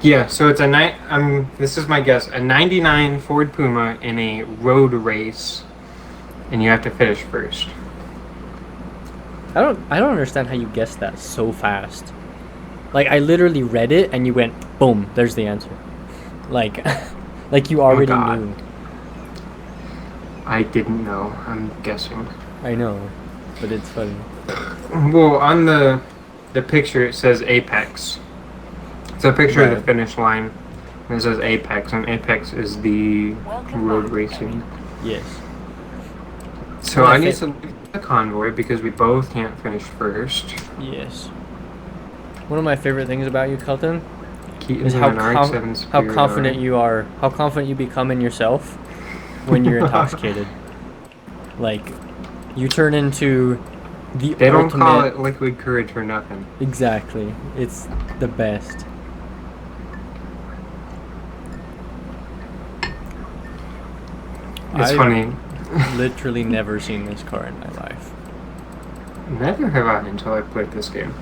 Yeah, so it's a this is my guess, a 99 Ford Puma in a road race, and you have to finish first. I don't understand how you guessed that so fast. Like, I literally read it and you went, boom, there's the answer. Like, like you already knew. I didn't know. I'm guessing. I know, but it's funny. Well, on the picture it says Apex. It's a picture of the finish line. And it says Apex, and Apex is the road racing. Yes. So I need to leave the convoy because we both can't finish first. Yes. One of my favorite things about you, Kelton, is how confident you are, how confident you become in yourself when you're intoxicated. Like, you turn into the They don't ultimate... call it liquid courage for nothing. Exactly. It's the best. It's funny. Literally never seen this car in my life. Never have I until I played this game.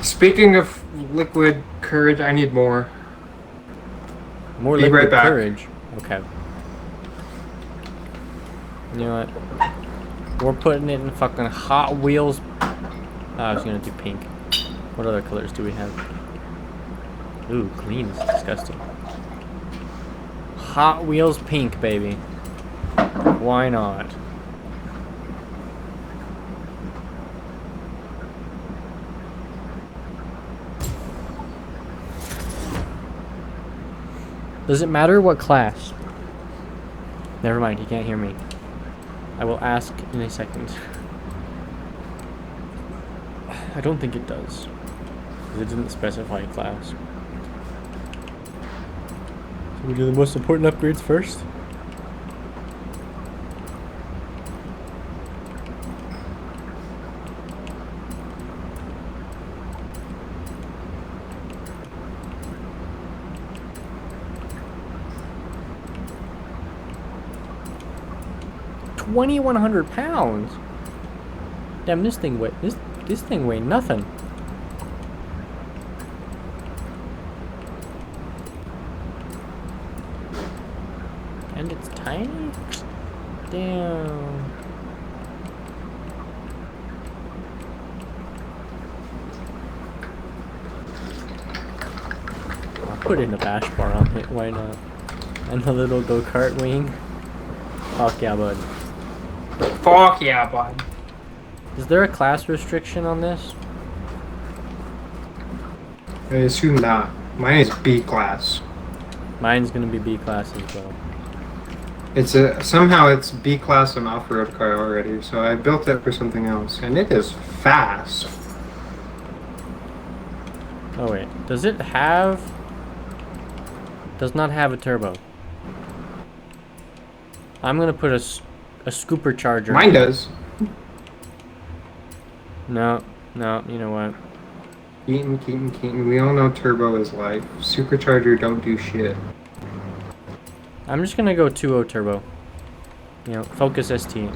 Speaking of liquid courage, I need more. More Be liquid right back. courage. Okay. You know what? We're putting it in fucking Hot Wheels. I was gonna do pink. What other colors do we have? Ooh, green is disgusting. Hot Wheels pink, baby. Why not? Does it matter what class? Never mind, he can't hear me. I will ask in a second. I don't think it does. Because it didn't specify a class. So we do the most important upgrades first? £2,100. Damn, this thing weighed nothing. And it's tiny. Damn. I'll put in a bash bar on it. Why not? And the little go-kart wing. Fuck yeah, bud. Fuck yeah, bud. Is there a class restriction on this? I assume not. Mine is B class. Mine's gonna be B class as well. It's somehow it's B class and off-road car already, so I built it for something else, and it is fast. Oh wait, does it have? Does not have a turbo. I'm gonna put a scooper charger. Mine does. No, you know what? Keaton. We all know turbo is life. Supercharger don't do shit. I'm just gonna go 2.0 turbo. You know, Focus ST.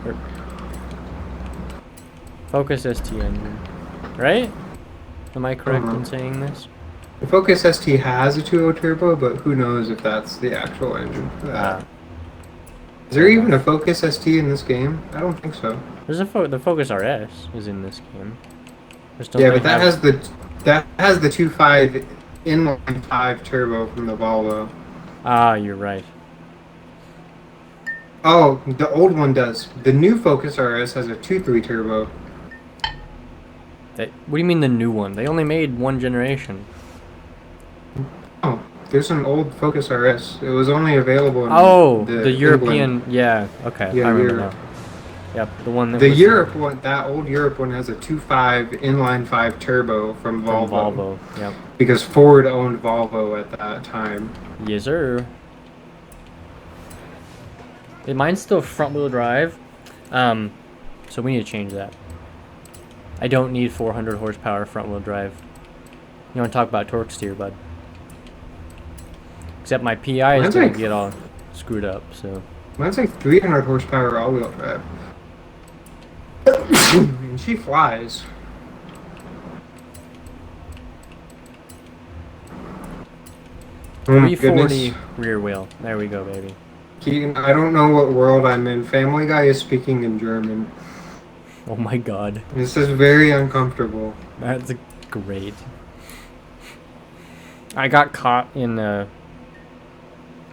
Focus ST engine. Right? Am I correct in saying this? The Focus ST has a 2.0 turbo, but who knows if that's the actual engine for that. Is there even a Focus ST in this game? I don't think so. There's the Focus RS is in this game. Yeah, but that has the 2.5 inline 5 turbo from the Volvo. Ah, you're right. Oh, the old one does. The new Focus RS has a 2.3 turbo. What do you mean the new one? They only made one generation. Oh, there's an old Focus RS. It was only available in the European. Yeah, okay. Yeah, I remember now. Yep, the one that the was Europe one. That old Europe one has a 2.5 inline 5 turbo from Volvo. Yep. Because Ford owned Volvo at that time. Yes, sir. Mine's still front-wheel drive, so we need to change that. I don't need 400 horsepower front-wheel drive. You want to talk about torque steer, bud? Except my PI is going to get all screwed up, so... Mine's like 300 horsepower all-wheel drive. And she flies. Oh my 340 goodness. rear wheel. There we go, baby. Keaton, I don't know what world I'm in. Family Guy is speaking in German. Oh my god. This is very uncomfortable. That's great. I got caught in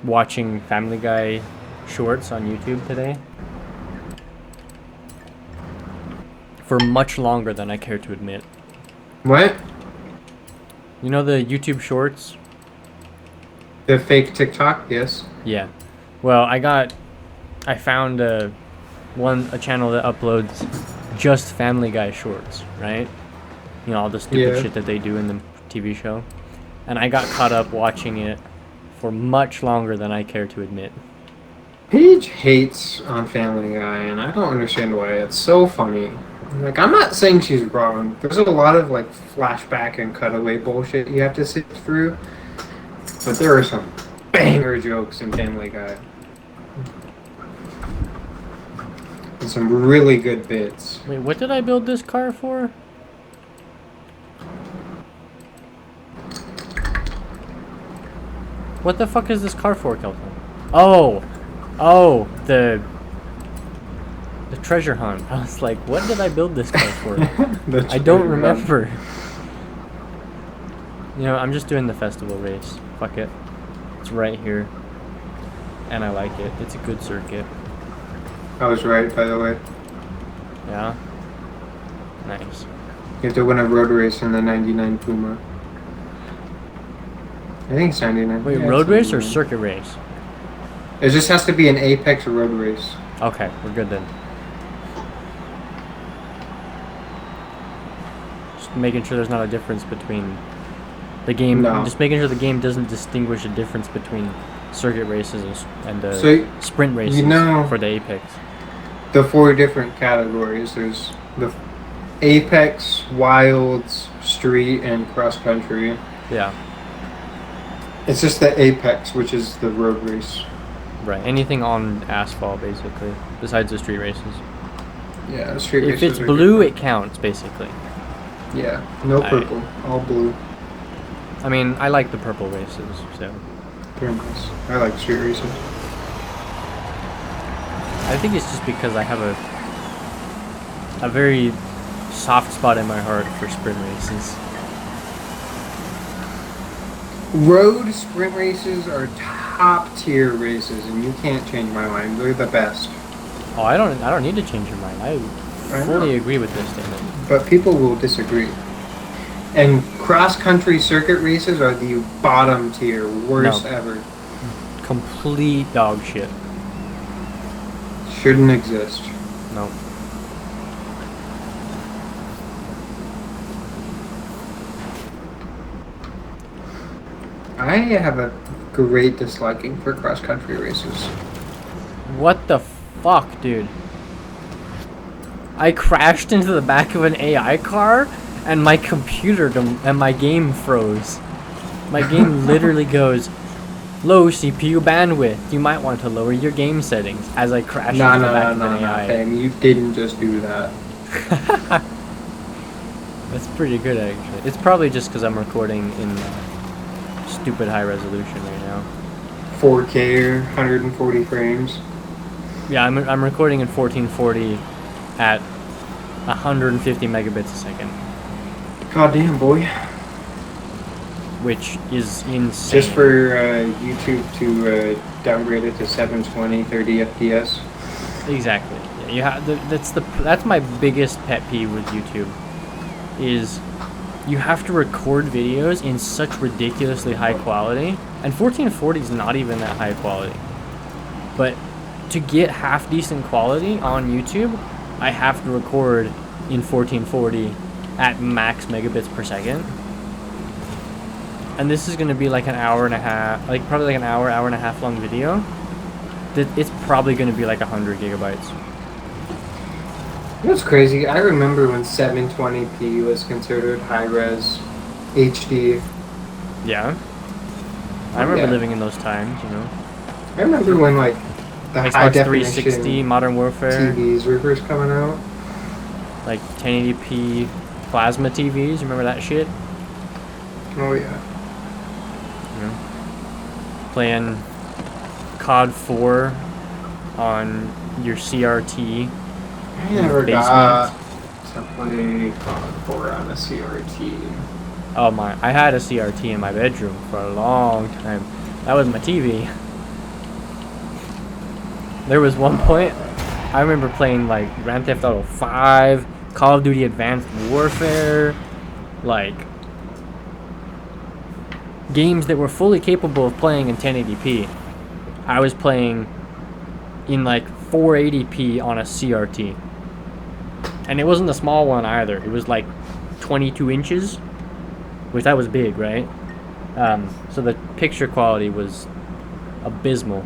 watching Family Guy shorts on YouTube today. For much longer than I care to admit. What? You know the YouTube shorts? The fake TikTok? Yes. Yeah. Well, I found a channel that uploads just Family Guy shorts, right? You know, all the stupid shit that they do in the TV show. And I got caught up watching it for much longer than I care to admit. Paige hates on Family Guy, and I don't understand why. It's so funny. Like, I'm not saying she's wrong. There's a lot of, like, flashback and cutaway bullshit you have to sit through. But there are some banger jokes in Family Guy. And some really good bits. Wait, what did I build this car for? What the fuck is this car for, Kelton? Oh! Oh, the treasure hunt. I was like, what did I build this car for? I don't remember. You know, I'm just doing the festival race. Fuck it. It's right here. And I like it. It's a good circuit. I was right, by the way. Yeah? Nice. You have to win a road race in the 99 Puma. I think it's 99. Wait, Yeah, road it's race or 99. circuit race? It just has to be an Apex road race. Okay, we're good then. Just making sure there's not a difference between the game. No. Just making sure the game doesn't distinguish a difference between circuit races and So, sprint races for the Apex. The 4 different categories. There's the Apex, Wilds, Street, and Cross Country. Yeah. It's just the Apex, which is the road race. Right. Anything on asphalt, basically, besides the street races. Yeah, the street races. If it's are blue, different. it counts, basically. Yeah, no purple, all blue. I mean, I like the purple races, so. They're nice. I like street races. I think it's just because I have a very soft spot in my heart for sprint races. Road sprint races are top tier races, and you can't change my mind. They're the best. Oh, I don't need to change your mind. I fully agree with this statement. But people will disagree. And cross-country circuit races are the bottom tier, worst ever. Complete dog shit. Shouldn't exist. No. I have a great disliking for cross-country races. What the fuck, dude? I crashed into the back of an AI car, and my computer and my game froze. My game literally goes, low CPU bandwidth. You might want to lower your game settings as I crashed into the back of an AI. Fam, you didn't just do that. That's pretty good, actually. It's probably just because I'm recording in stupid high resolution right now. 4K, 140 frames. Yeah, I'm recording in 1440 at 150 megabits a second. Goddamn, boy. Which is insane. Just for YouTube to downgrade it to 720, 30 FPS. Exactly. Yeah, you have that's my biggest pet peeve with YouTube. Is you have to record videos in such ridiculously high quality, and 1440 is not even that high quality. But to get half decent quality on YouTube, I have to record in 1440 at max megabits per second. And this is going to be like an hour and a half, like probably like an hour and a half long video. It's probably going to be like 100 gigabytes. That's crazy. I remember when 720p was considered high-res HD. Yeah. I remember living in those times, you know. I remember when, like, the Xbox high-definition 360, Modern Warfare. TVs were first coming out. like 1080p plasma TVs. Remember that shit? Oh yeah. Playing COD 4 on your CRT. I never got to play COD 4 on a CRT. Oh my! I had a CRT in my bedroom for a long time. That was my TV. There was one point I remember playing like Grand Theft Auto 5, Call of Duty Advanced Warfare, like games that were fully capable of playing in 1080p. I was playing in like 480p on a CRT. And it wasn't a small one either. It was like 22 inches, which that was big, right? So the picture quality was abysmal.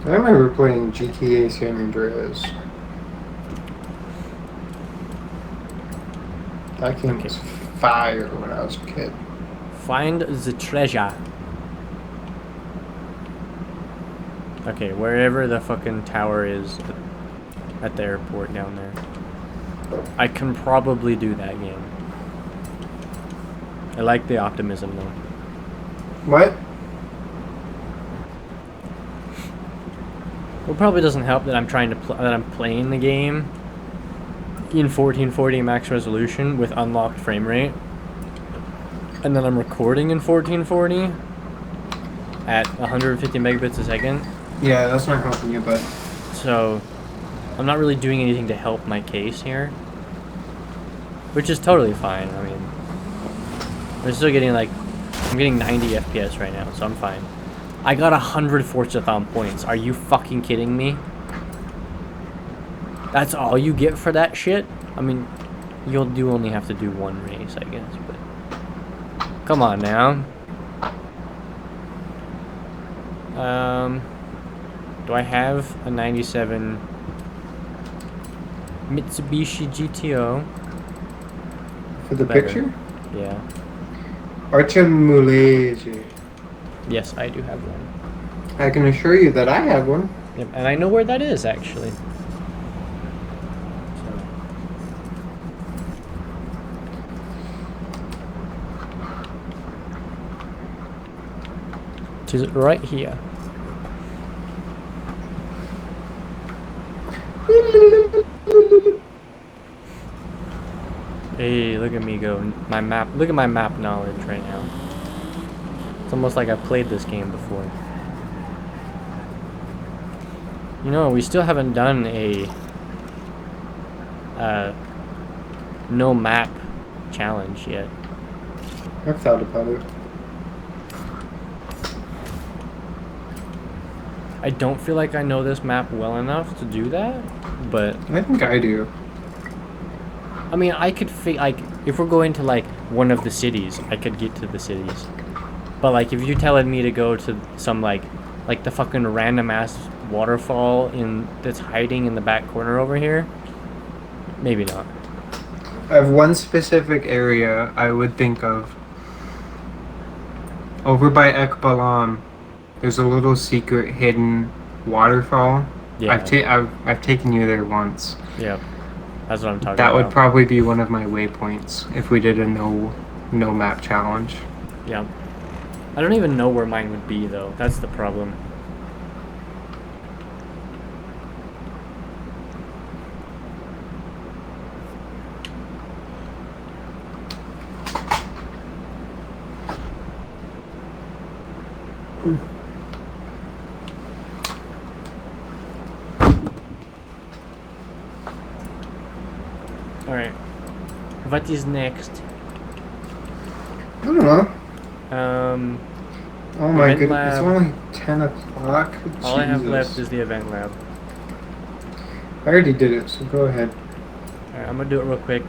I remember playing GTA San Andreas. That game was fire when I was a kid. Find the treasure. Okay, wherever the fucking tower is at the airport down there. I can probably do that game. I like the optimism though. What? Well, it probably doesn't help that I'm trying to that I'm playing the game in 1440 max resolution with unlocked frame rate, and then I'm recording in 1440 at 150 megabits a second. Yeah, that's not helping you, but So I'm not really doing anything to help my case here, which is totally fine. I mean, I'm still getting like, I'm getting 90 FPS right now, so I'm fine. I got 100 Forzathon points. Are you fucking kidding me? That's all you get for that shit? I mean, you only have to do one race, I guess, but come on now. Do I have a 97 Mitsubishi GTO? for the Better. picture? Yeah. Archimulege. Yes, I do have one. I can assure you that I have one. Yep, and I know where that is, actually. It is right here. Hey, look at me go. My map. Look at my map knowledge right now. It's almost like I've played this game before. You know, we still haven't done a no map challenge yet. I've thought about it. I don't feel like I know this map well enough to do that, but I think I do. I mean, I could like, if we're going to like one of the cities, I could get to the cities. But like, if you're telling me to go to some like the fucking random ass waterfall that's hiding in the back corner over here, maybe not. I have one specific area I would think of. Over by Ekbalam, there's a little secret hidden waterfall. Yeah. I've taken you there once. Yeah. That's what I'm talking That about. would probably be one of my waypoints if we did a no map challenge. Yeah. I don't even know where mine would be though. That's the problem. Alright. What is next? I don't know. Oh my Event goodness, it's lab. only 10 o'clock. All I have Jesus. left is the event lab. I already did it, so go ahead. Alright, I'm gonna do it real quick.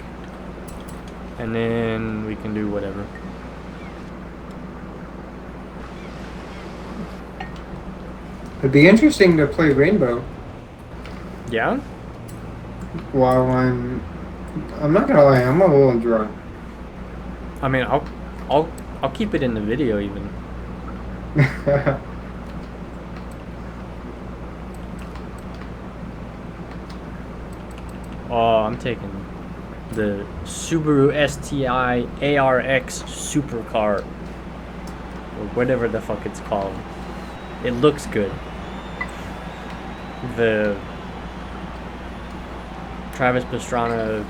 And then we can do whatever. It'd be interesting to play Rainbow Yeah? while I'm not gonna lie, I'm a little drunk. I mean, I'll keep it in the video even. Oh, I'm taking the Subaru STI ARX supercar, or whatever the fuck it's called. It looks good. The Travis Pastrana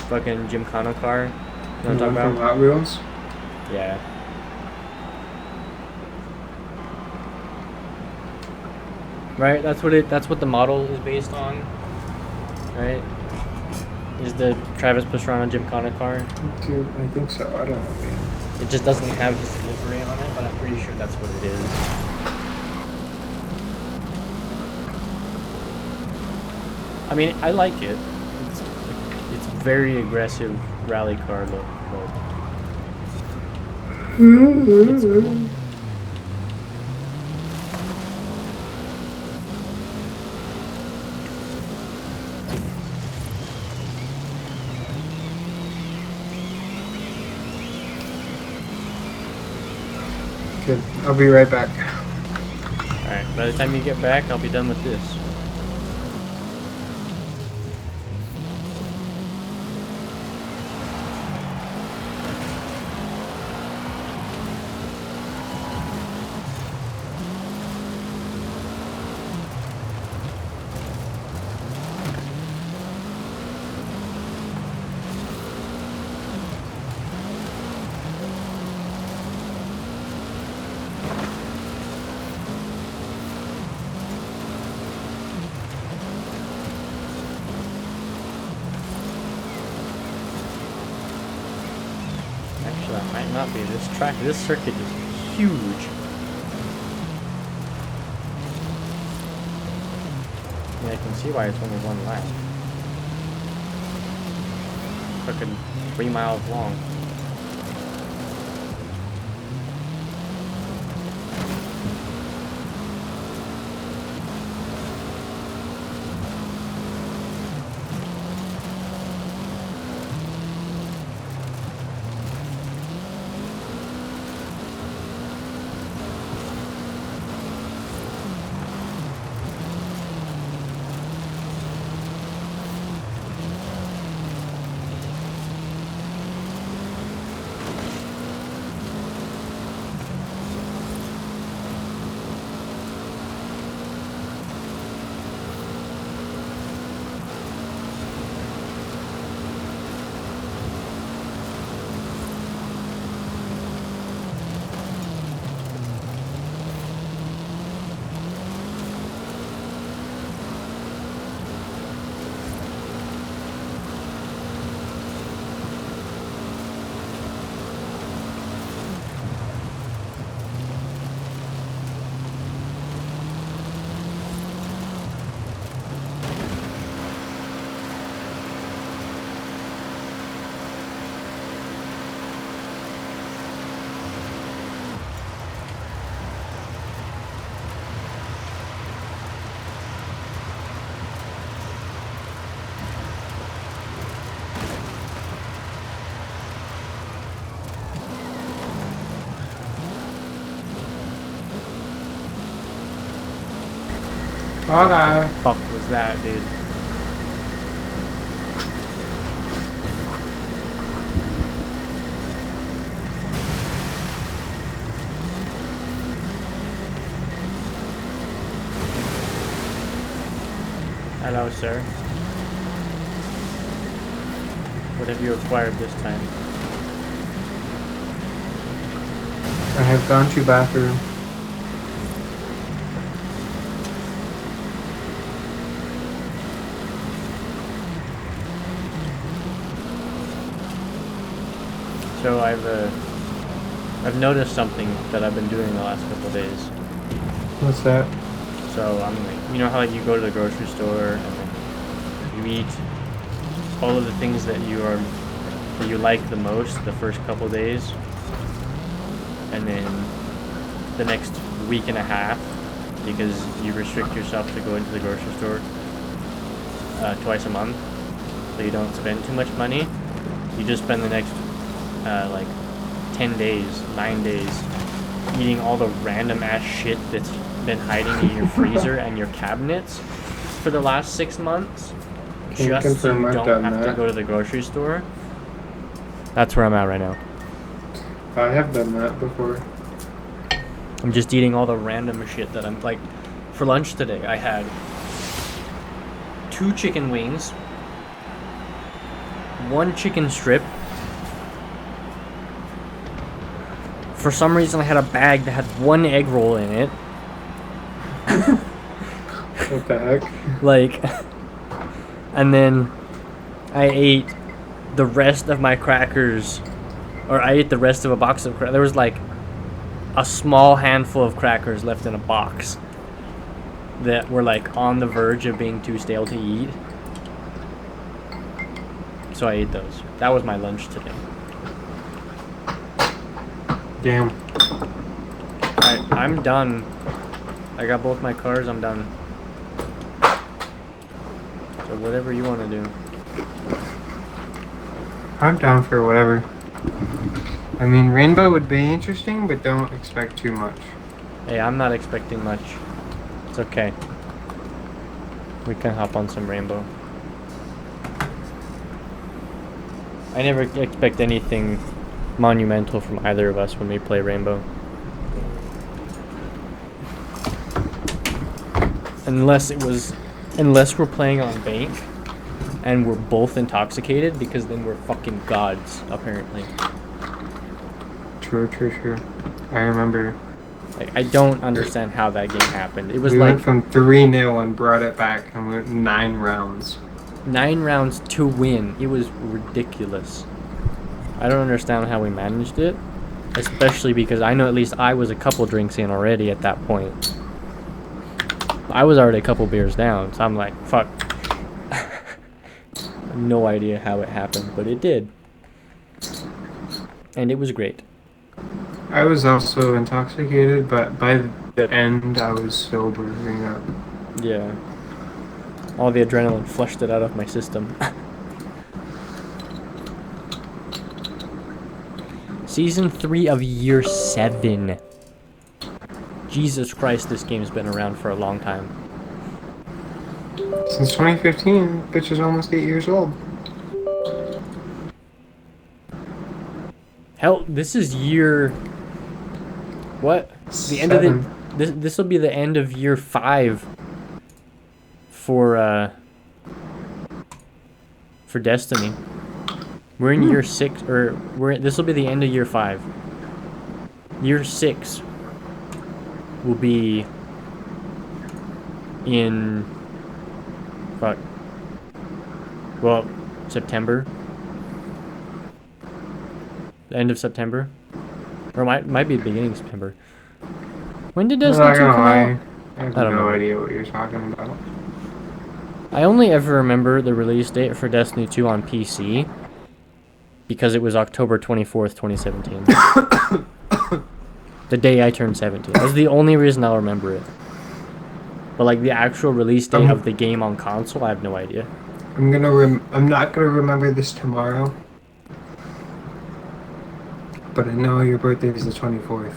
fucking Gymkhana car. You know what I'm talking From about? Hot Wheels. Yeah. Right? That's what the model is based on. Right? Is the Travis Pastrana Gymkhana car. Dude, I think so. I don't know, man. It just doesn't have his livery on it, but I'm pretty sure that's what it is. I mean, I like it. It's very aggressive rally car look, but it's cool. Good. I'll be right back. Alright, by the time you get back, I'll be done with this. Actually, that might not be. This circuit is huge. Yeah, I can see why it's only one lap. Fucking 3 miles long. Okay. Fuck was that, dude? Hello, sir. What have you acquired this time? I have gone to bathroom. So I've noticed something that I've been doing the last couple of days. What's that? So I'm like, you know how like you go to the grocery store and then you eat all of the things that you like the most the first couple of days, and then the next week and a half, because you restrict yourself to going to the grocery store twice a month, so you don't spend too much money. You just spend the next like 10 days, 9 days eating all the random ass shit that's been hiding in your freezer and your cabinets for the last 6 months. Can just so confirm you I've don't done have to that. go to the grocery store. That's where I'm at right now. I have done that before. I'm just eating all the random shit that I'm like. For lunch today, I had 2 chicken wings, 1 chicken strip. For some reason, I had a bag that had 1 egg roll in it. What the heck? Like, and then I ate the rest of my crackers, or I ate the rest of a box of crackers. There was like a small handful of crackers left in a box that were like on the verge of being too stale to eat. So I ate those. That was my lunch today. Damn. Alright, I'm done. I got both my cars, I'm done. So whatever you want to do. I'm down for whatever. I mean, Rainbow would be interesting, but don't expect too much. Hey, I'm not expecting much. It's okay. We can hop on some Rainbow. I never expect anything monumental from either of us when we play Rainbow. Unless we're playing on bank and we're both intoxicated, because then we're fucking gods, apparently. True. I remember. Like, I don't understand how that game happened. It was We like went from 3-0 and brought it back and went 9 rounds. 9 rounds to win. It was ridiculous. I don't understand how we managed it, especially because I know at least I was a couple drinks in already at that point. I was already a couple beers down, so I'm like, fuck. No idea how it happened, but it did. And it was great. I was also intoxicated, but by the end, I was sobering up. Yeah. All the adrenaline flushed it out of my system. Season 3 of Year 7. Jesus Christ, this game's been around for a long time. Since 2015, bitch is almost 8 years old. Hell, this is year... What? The end of the... This will be the end of year 5 for Destiny. We're in year 6, or this will be the end of year 5. Year 6 will be in... Fuck. Well, September. The end of September. Or might be the beginning of September. When did Destiny 2 come out? I have I don't no know. idea what you're talking about. I only ever remember the release date for Destiny 2 on PC because it was October 24th, 2017. The day I turned 17. That's the only reason I'll remember it. But like the actual release date of the game on console, I have no idea. I'm not gonna remember this tomorrow. But I know your birthday is the 24th.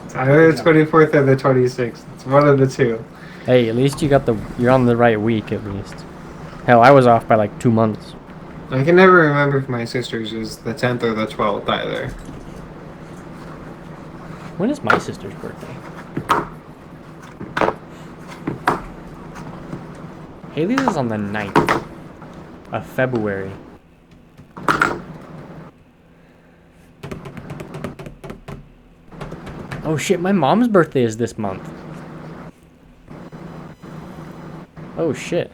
It's either the 24th or the 26th. It's one of the two. Hey, at least you're on the right week at least. Hell, I was off by like 2 months. I can never remember if my sister's is the 10th or the 12th either. When is my sister's birthday? Haley's is on the 9th of February. Oh shit, my mom's birthday is this month. Oh shit.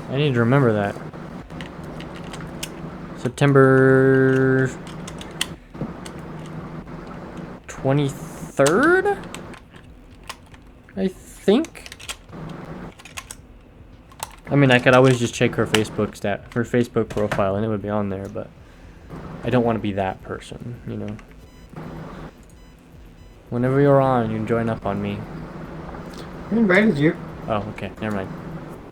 I need to remember that. September 23rd? I think. I mean, I could always just check her Facebook profile, and it would be on there, but I don't want to be that person, you know. Whenever you're on, you can join up on me. I invited you. Oh, okay, never mind.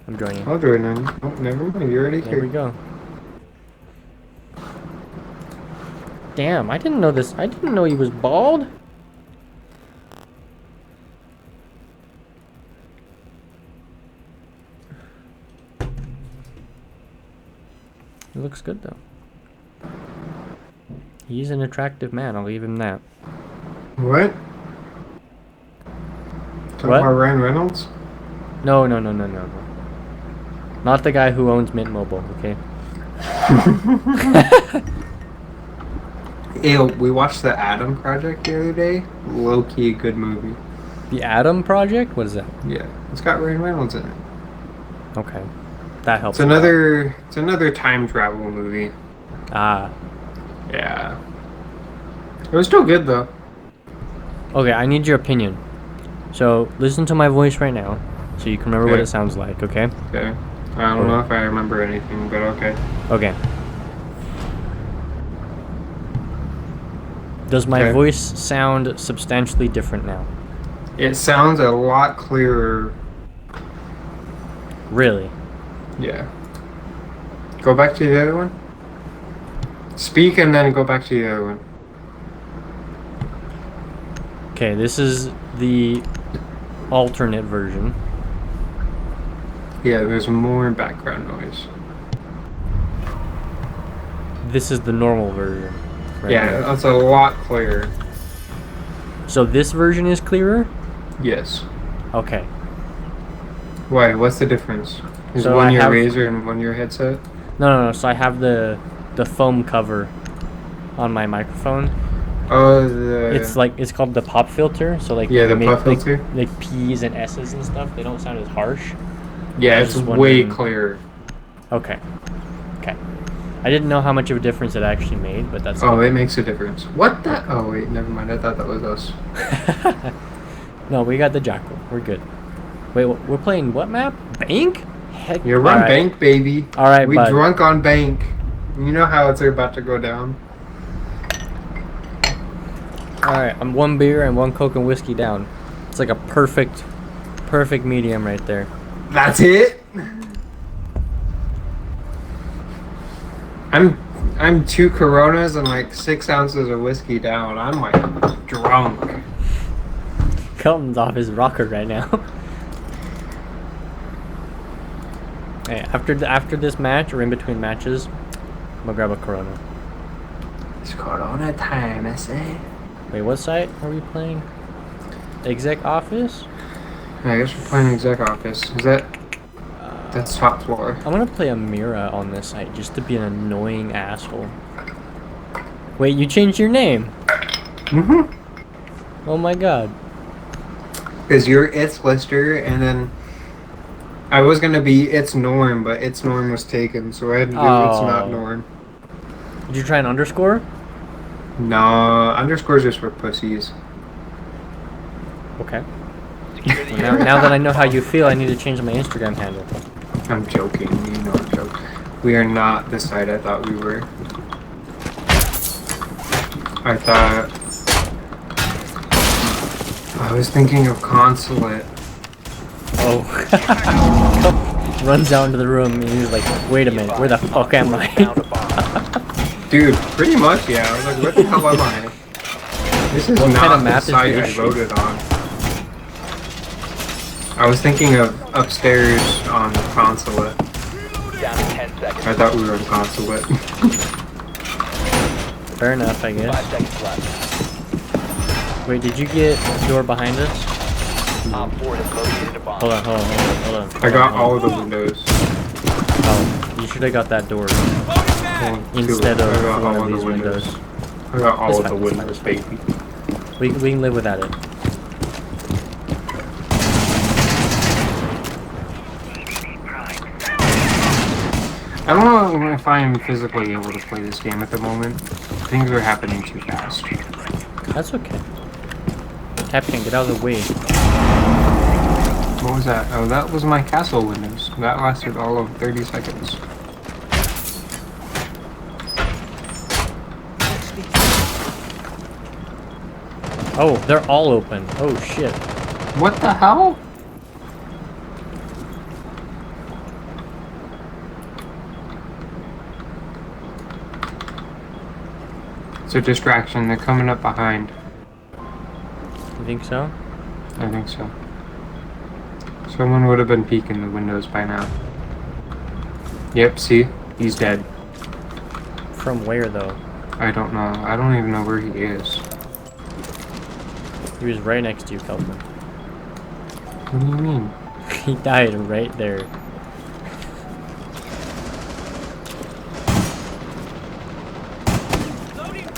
I'm joining. I'll join in. Oh, never mind. You're already There here. we go. Damn, I didn't know this. I didn't know he was bald. looks good though. He's an attractive man, I'll leave him that. What? Talking What? about Ryan Reynolds? No. Not the guy who owns Mint Mobile, okay? Hey, we watched the Adam Project the other day. Low-key good movie. The Adam Project? What is that? Yeah, it's got Ryan Reynolds in it. Okay. That helps. It's another time travel movie. Ah. Yeah. It was still good though. Okay, I need your opinion. So, listen to my voice right now, so you can remember what Okay. it sounds like, okay? Okay. I don't know if I remember anything, but okay. Okay. Does my Okay. voice sound substantially different now? It sounds a lot clearer. Really? Yeah. Go back to the other one. Speak and then go back to the other one. Okay, this is the alternate version. Yeah, there's more background noise. This is the normal version. Right Yeah, here. that's a lot clearer. So this version is clearer? Yes. Okay. Why? What's the difference? Is So one I your have- Razer and one your headset? No. So I have the foam cover on my microphone. Oh, the... It's called the pop filter. So like Yeah, the they pop like, filter? like P's and S's and stuff. They don't sound as harsh. Yeah, I was it's just way wondering- clearer. Okay. I didn't know how much of a difference it actually made, but that's. Oh, it makes a difference. What the? Oh, wait, never mind. I thought that was us. No, we got the Jackal. We're good. Wait, we're playing what map? Bank? Heck. You're on alright. bank, baby. Alright, We bud. drunk on bank. You know how it's about to go down. Alright, I'm one beer and one Coke and whiskey down. It's like a perfect medium right there. That's it? I'm 2 Coronas and like 6 ounces of whiskey down. I'm like drunk. Kelton's off his rocker right now. Hey, after this match or in between matches, I'm gonna grab a Corona. It's Corona time, I say. Wait, what site are we playing? Exec office? I guess we're playing exec office. Is that... That's top floor. I'm gonna play a Mira on this site just to be an annoying asshole. Wait, you changed your name? Mm-hmm. Oh my god. Because you're It's Lister, and then... I was gonna be It's Norm, but It's Norm was taken, so I had to do It's Not Oh. Norm. Did you try an underscore? No, underscores just for pussies. Okay. Well, now that I know how you feel, I need to change my Instagram handle. I'm joking, you know I'm joking. We are not the site I thought we were. I was thinking of Consulate. Oh. Runs out into the room and he's like, wait a minute, where the fuck am I? Dude, pretty much, yeah. I was like, what the hell am I? This is What not kind of the map is site the I issue? voted on. I was thinking of upstairs on Consulate. Down to 10 seconds. I thought we were on Consulate. Fair enough, I 5 guess. seconds left. Wait, did you get the door behind us? Op 4 has located a bomb. Hold on. I got all of the windows. Oh, you should have got that door instead of I got one all of the these windows. I got all It's of the fine, windows, it's fine. baby. We can live without it. I don't know if I'm physically able to play this game at the moment. Things are happening too fast. That's okay. Captain, get out of the way. What was that? Oh, that was my castle windows. That lasted all of 30 seconds. Oh, they're all open. Oh shit. What the hell? It's a distraction. They're coming up behind. You think so? I think so. Someone would have been peeking the windows by now. Yep, see? He's dead. From where though? I don't know. I don't even know where he is. He was right next to you, Kelvin. What do you mean? He died right there.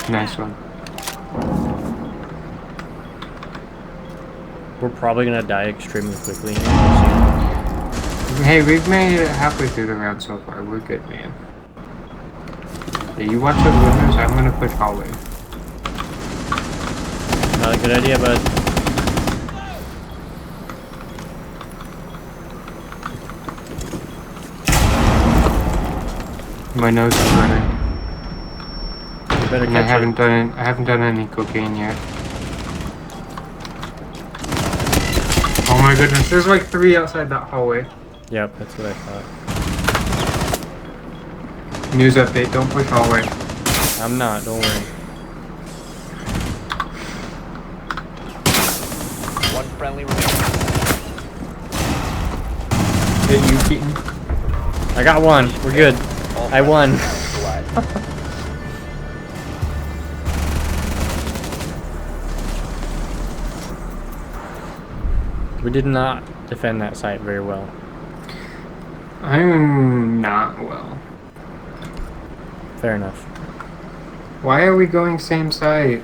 Nice one. We're probably gonna die extremely quickly. Hey, we've made it halfway through the round so far. We're good, man. Yeah, you watch those windows. I'm gonna push hallway. Not a good idea, bud. My nose is running. You better And I catch haven't it. done any cocaine yet. Oh my goodness, there's like 3 outside that hallway. Yep, that's what I thought. News update, don't push hallway. I'm not, don't worry. One friendly remaining. Hit you, Keaton. I got one. We're good. All I won. neutralized. We did not defend that site very well. I'm not well. Fair enough. Why are we going same site?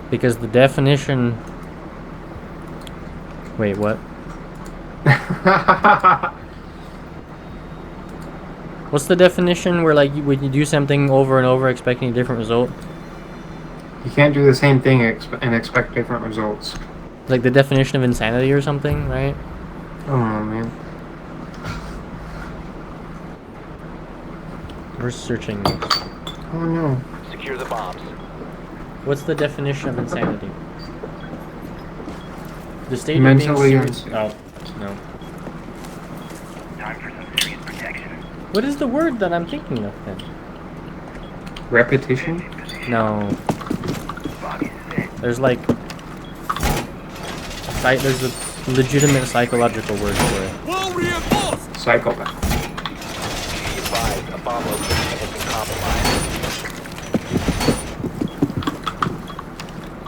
Because the definition... Wait, what? What's the definition where, like, when you do something over and over expecting a different result? You can't do the same thing and expect different results. Like the definition of insanity or something, right? I don't know, man. We're searching this. Oh no. Secure the bombs. What's the definition of insanity? The state Mentally of being serious. Oh, no. Time for some serious protection. What is the word that I'm thinking of then? Repetition? No. There's like... There's a legitimate psychological word for it. Psychopath. Be advised, a bomb location has been compromised.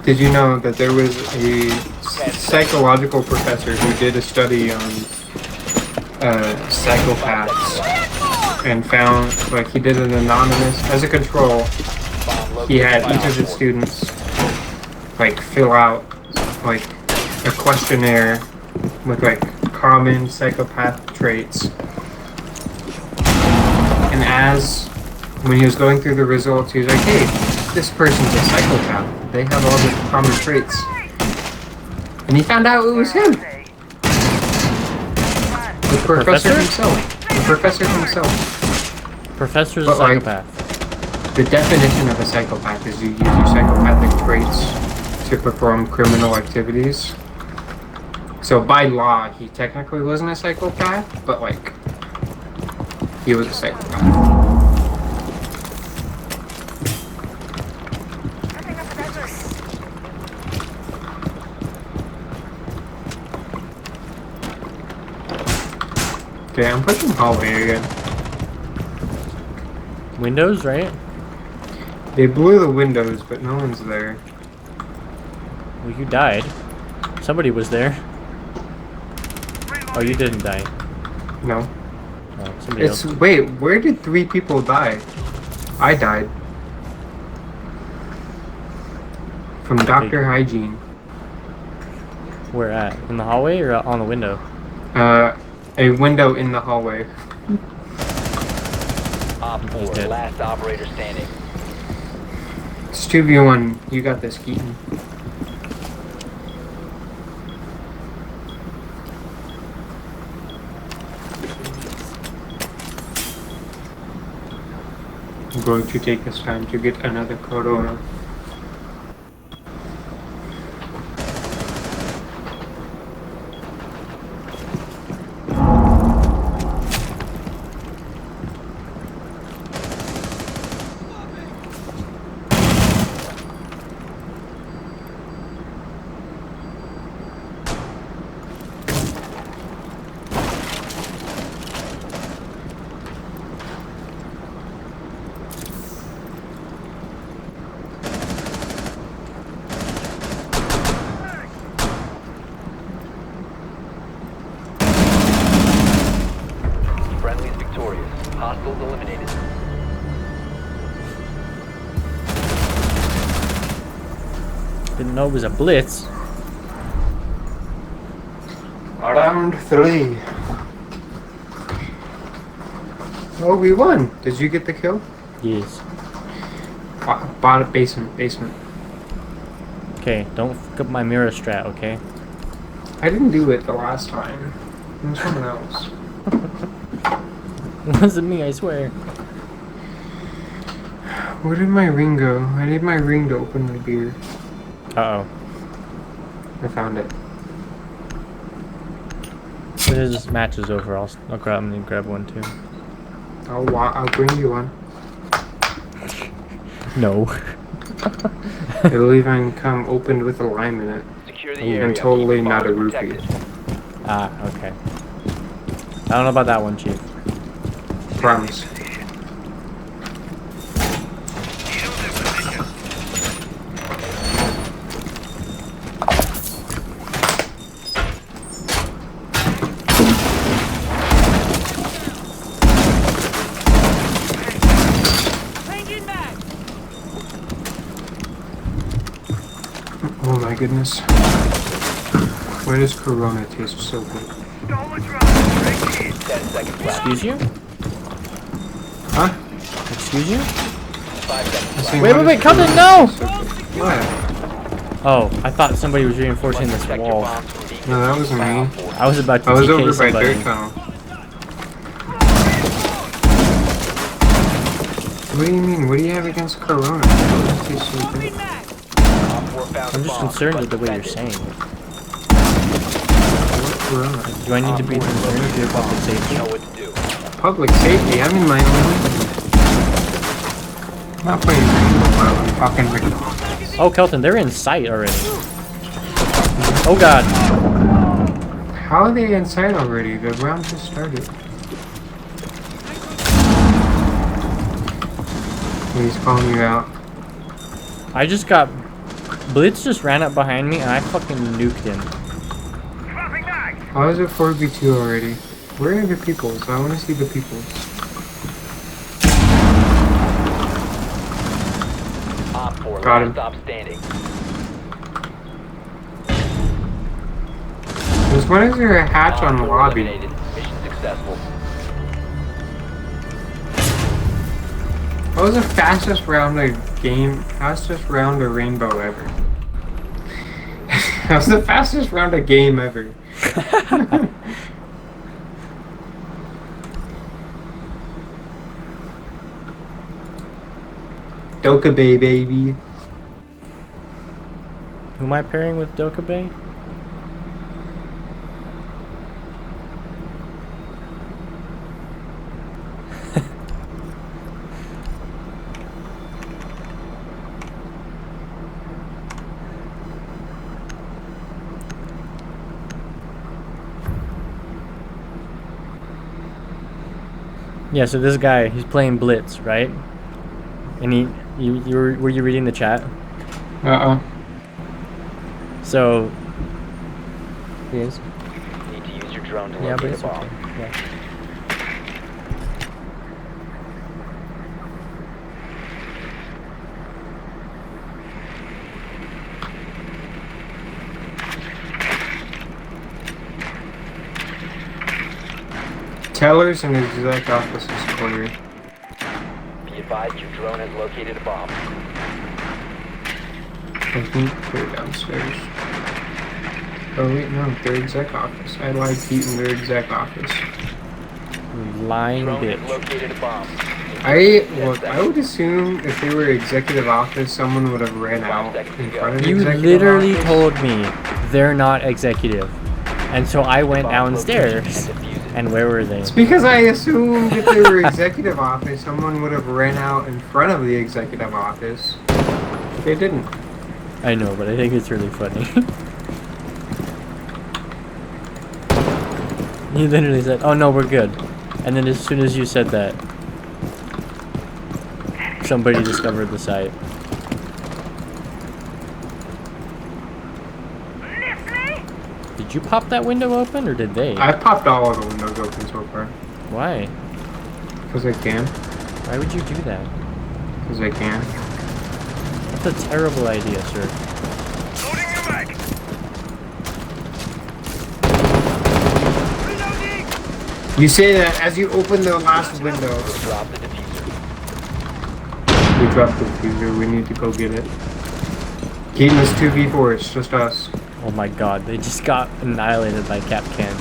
Did you know that there was a psychological professor who did a study on psychopaths and found, like, he did an anonymous, as a control, he had each of his students, like, fill out, like, a questionnaire with, like, common psychopath traits. And when he was going through the results, he was like, hey, this person's a psychopath. They have all the common traits. And he found out it was him. The professor himself. The professor himself. Professor's a But, like, psychopath. the definition of a psychopath is you use your psychopathic traits to perform criminal activities. So by law, he technically wasn't a psychopath, but like, he was a psychopath. Okay, I'm pushing hallway again. Windows, right? They blew the windows, but no one's there. Well, you died. Somebody was there. Oh, you didn't die. No. Oh, somebody else. Wait, where did 3 people die? I died. From Dr. Hygiene. Where at? In the hallway or on the window? A window in the hallway. Op He's 4, dead. last operator standing. It's 2v1. You got this, Keaton. I'm going to take this time to get another Corona. Didn't know it was a blitz. Round 3. Oh, we won. Did you get the kill? Yes. Bottom basement. Okay, don't fuck up my mirror strat, okay? I didn't do it the last time. It was someone else. It wasn't me, I swear. Where did my ring go? I need my ring to open my beer. Uh-oh. I found it. As soon as this match is over, I'm gonna grab one too. I'll bring you one. No. It'll even come opened with a lime in it. Secure the And area. totally Keep the not a bombs rupee. protected. Ah, okay. I don't know about that one, Chief. Promise. Oh my goodness. Why does Corona taste so good? 10 seconds left. Excuse you? Huh? Excuse you? 5 seconds left. Wait, come in, no! What? Oh, I thought somebody was reinforcing this Protect your wall. bombs from being No, that wasn't me. I was about to I was TK over by somebody. Dirt Tunnel. What do you mean? What do you have against Corona? It tastes so good. I'm just concerned with the way you're saying it. What Corona? Do I need to be concerned with your public safety? You know what to do. Public safety? I'm in my own lane. I'm not playing Rainbow while I'm fucking McDonald's. Oh, Kelton, they're in sight already. Oh god. How are they inside already? The round just started. He's calling you out. I just got... Blitz just ran up behind me and I fucking nuked him. How is it 4v2 already? Where are the peoples? I want to see the peoples. Op 4, Got him. stop standing. When is there a hatch on the Op 4 lobby? eliminated. Mission successful. What was the fastest round of rainbow ever? That was the fastest round of game ever. Dokkabe, baby. Who am I pairing with Dokkabe? Yeah, so this guy, he's playing Blitz, right? And were you reading the chat? So he is. You need to use your drone to Yeah, but locate a it's bomb. okay. Yeah. Teller's in his exec office is clear. Be advised your drone has located a bomb. I think they're downstairs. Oh wait, no, their exec office. I lied, Pete in their exec office. Lying Drone has bitch. located a bomb. I would assume if they were executive office, someone would have ran out in front of the You executive literally office. told me they're not executive. And so I went Bomb location downstairs. and defuse it. And where were they? It's because I assumed if they were executive office, someone would have ran out in front of the executive office. They didn't. I know, but I think it's really funny. He literally said, "Oh no, we're good." And then as soon as you said that, somebody discovered the site. Did you pop that window open, or did they? I popped all of the windows open so far. Why? Because I can. Why would you do that? Because I can. That's a terrible idea, sir. You say that as you open the last window. Drop the diffuser. We dropped the diffuser. We need to go get it. Keaton is 2v4. It's just us. Oh my god, they just got annihilated by Capcan.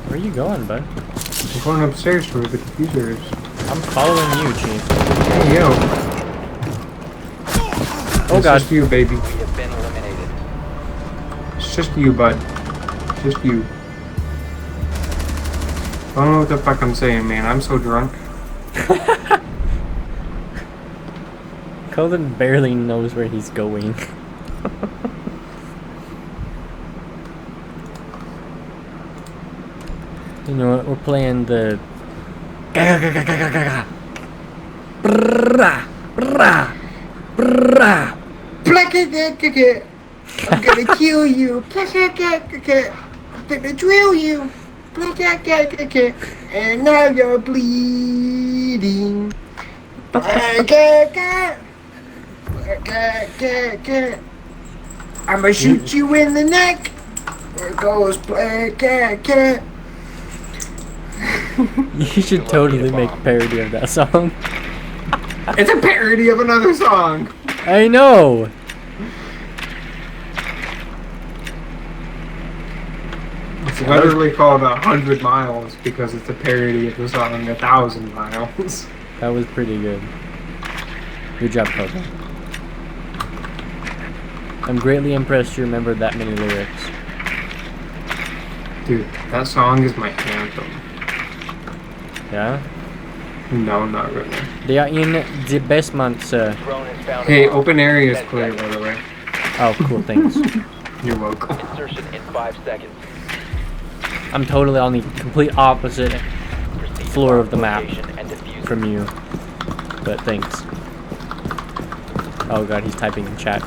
Where are you going, bud? I'm going upstairs to where the diffuser is. I'm following you, Chief. Hey, yo. Oh It's god. just you, baby. We have been eliminated. It's just you, bud. Just you. I don't know what the fuck I'm saying, man. I'm so drunk. Colin barely knows where he's going. You know what? We're playing the. I'm gonna kill you. I'm gonna drill you. And now you're bleeding. I'ma shoot you in the neck. There goes You should totally make a parody of that song. It's a parody of another song. I know. It's literally called 100 Miles because it's a parody of the song 1,000 Miles. That was pretty good. Good job, Colin. I'm greatly impressed you remembered that many lyrics. Dude, that song is my anthem. Yeah? No, not really. They are in the basement, sir. Drone has found Hey, a bomb. open area is 10 clear, by seconds. the way. Oh, cool, thanks. You're welcome. Insertion in 5 seconds. I'm totally on the complete opposite Proceed floor to of the map location and defuse. from you. But thanks. Oh god, he's typing in chat.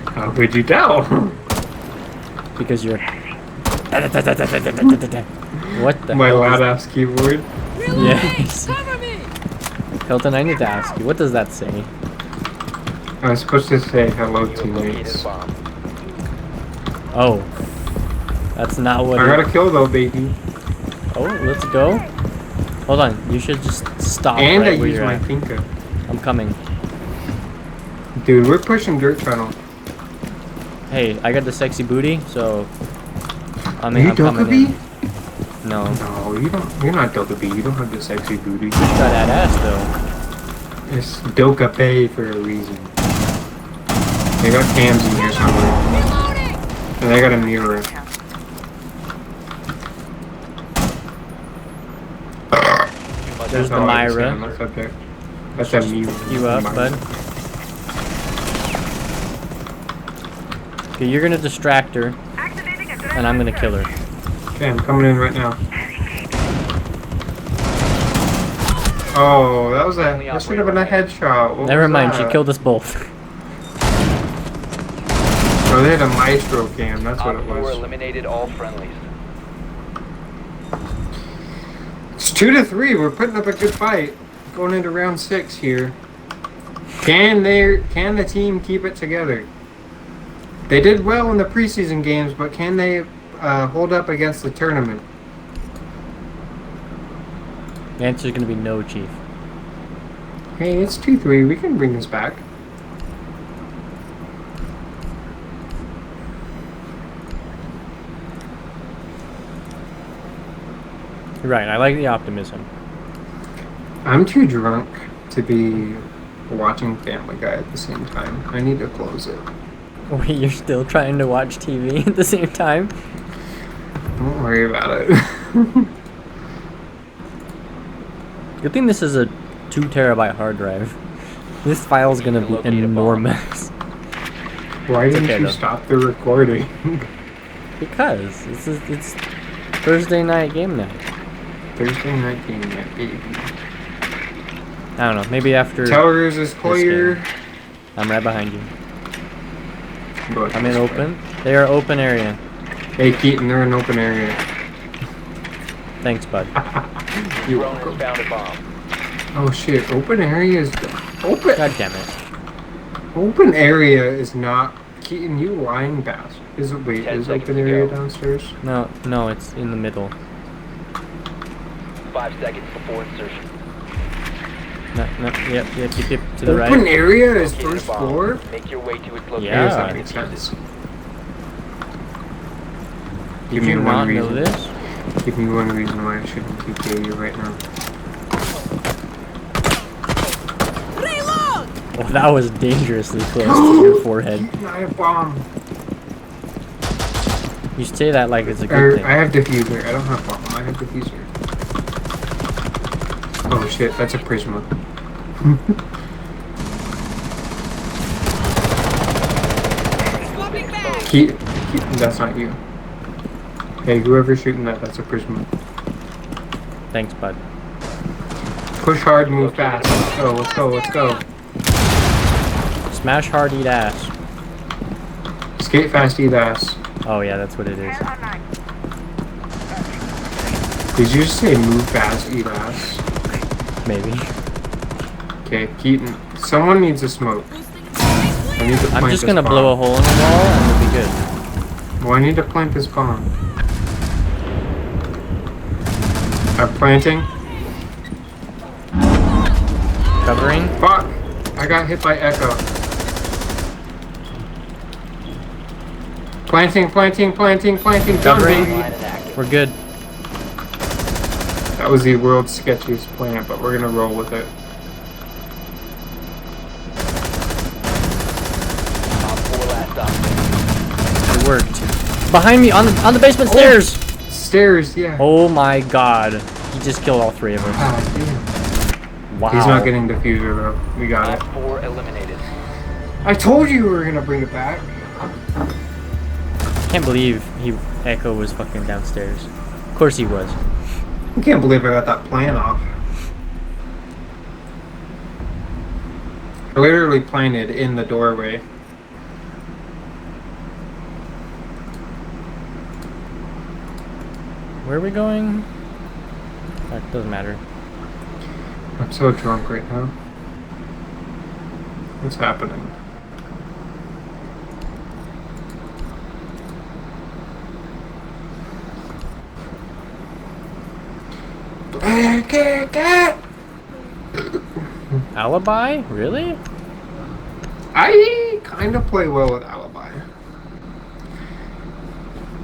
How could you tell? Because you're... What the My hell is loud ass keyboard. Yes. Hilton, I need to ask you, what does that say? I was supposed to say hello, You have located a teammates. bomb. Oh. That's not what I got a kill though, baby. Oh, let's go. Hold on, you should just stop And right I where use you're my at. Finka. I'm coming. Dude, we're pushing dirt tunnel. Hey, I got the sexy booty, so... I Are mean, you I'm coming Dokkaebi? in. No. No, you don't. You're not Dokkaebi. You don't have the sexy booty. You got that ass, though. It's Dokkaebi for a reason. They got cams in here somewhere. And they got a mirror. You must There's the Oh, I Myra. understand. That's okay. That's a mirror. You up, bud? Okay, you're gonna distract her, and I'm gonna kill her. Okay, I'm coming in right now. Oh, that should have been a headshot. What Never was mind, she that? killed us both. Oh, they had a maestro cam. That's what Op it 4 was. eliminated all friendlies. It's 2-3. We're putting up a good fight. Going into round 6 here. Can the team keep it together? They did well in the preseason games, but can they hold up against the tournament? The answer is gonna be no, Chief. Hey, it's 2-3. We can bring this back. You're right, I like the optimism. I'm too drunk to be watching Family Guy at the same time. I need to close it. Wait, you're still trying to watch TV at the same time? Don't worry about it. Good thing this is a 2 terabyte hard drive. This file's gonna be enormous. Why didn't okay, you though. stop the recording? Because it's Thursday night game night. Thursday night game night, baby. I don't know, maybe after Towers is clear. game. I'm right behind you. Go ahead. I'm in open. They are open area. Hey Keaton, they're in open area. Thanks, bud. You Drone has welcome. found a bomb. Oh shit, open area is open. God damn it. Open area is not. Keaton, you lying bastard. Is it, wait, 10 is seconds open to area go. downstairs? No, no, it's in the middle. 5 seconds before insertion. No, no, yep, to the Open right. area is Locate a first bomb. floor? Make your way to its location. Yeah. Does that and make defuse it. sense? Did Give me you one not reason. know this? Give me one reason why I shouldn't TK you right now. Oh, that was dangerously close to your forehead. I have bomb. You say that like it's a Or, good thing. I have diffuser. I don't have bomb. I have diffuser. Oh shit, that's a Prisma. Keaton, that's not you. Hey, whoever's shooting that, that's a Prisma. Thanks, bud. Push hard, move fast. Let's go, let's go, let's go. Smash hard, eat ass. Skate fast, eat ass. Oh yeah, that's what it is. Did you just say move fast, eat ass? Maybe. Okay, Keaton, someone needs a smoke. I need to plant I'm just this gonna bomb. blow a hole in the wall and we'll be good. Well, I need to plant this bomb. I'm planting. Covering. Fuck! I got hit by Echo. Planting. Done, Covering. baby. Line and active. We're good. That was the world's sketchiest plant, but we're gonna roll with it. Op 4 last op. It worked. Behind me on the basement stairs. Stairs, yeah. Oh my god. He just killed all three of us. God damn. Wow. He's not getting diffuser though. We got it. Op 4 eliminated. I told you we were gonna bring it back. Can't believe Echo was fucking downstairs. Of course he was. I can't believe I got that plan off. I literally planted in the doorway. Where are we going? That doesn't matter. I'm so drunk right now. What's happening? Alibi? Really? I kind of play well with Alibi.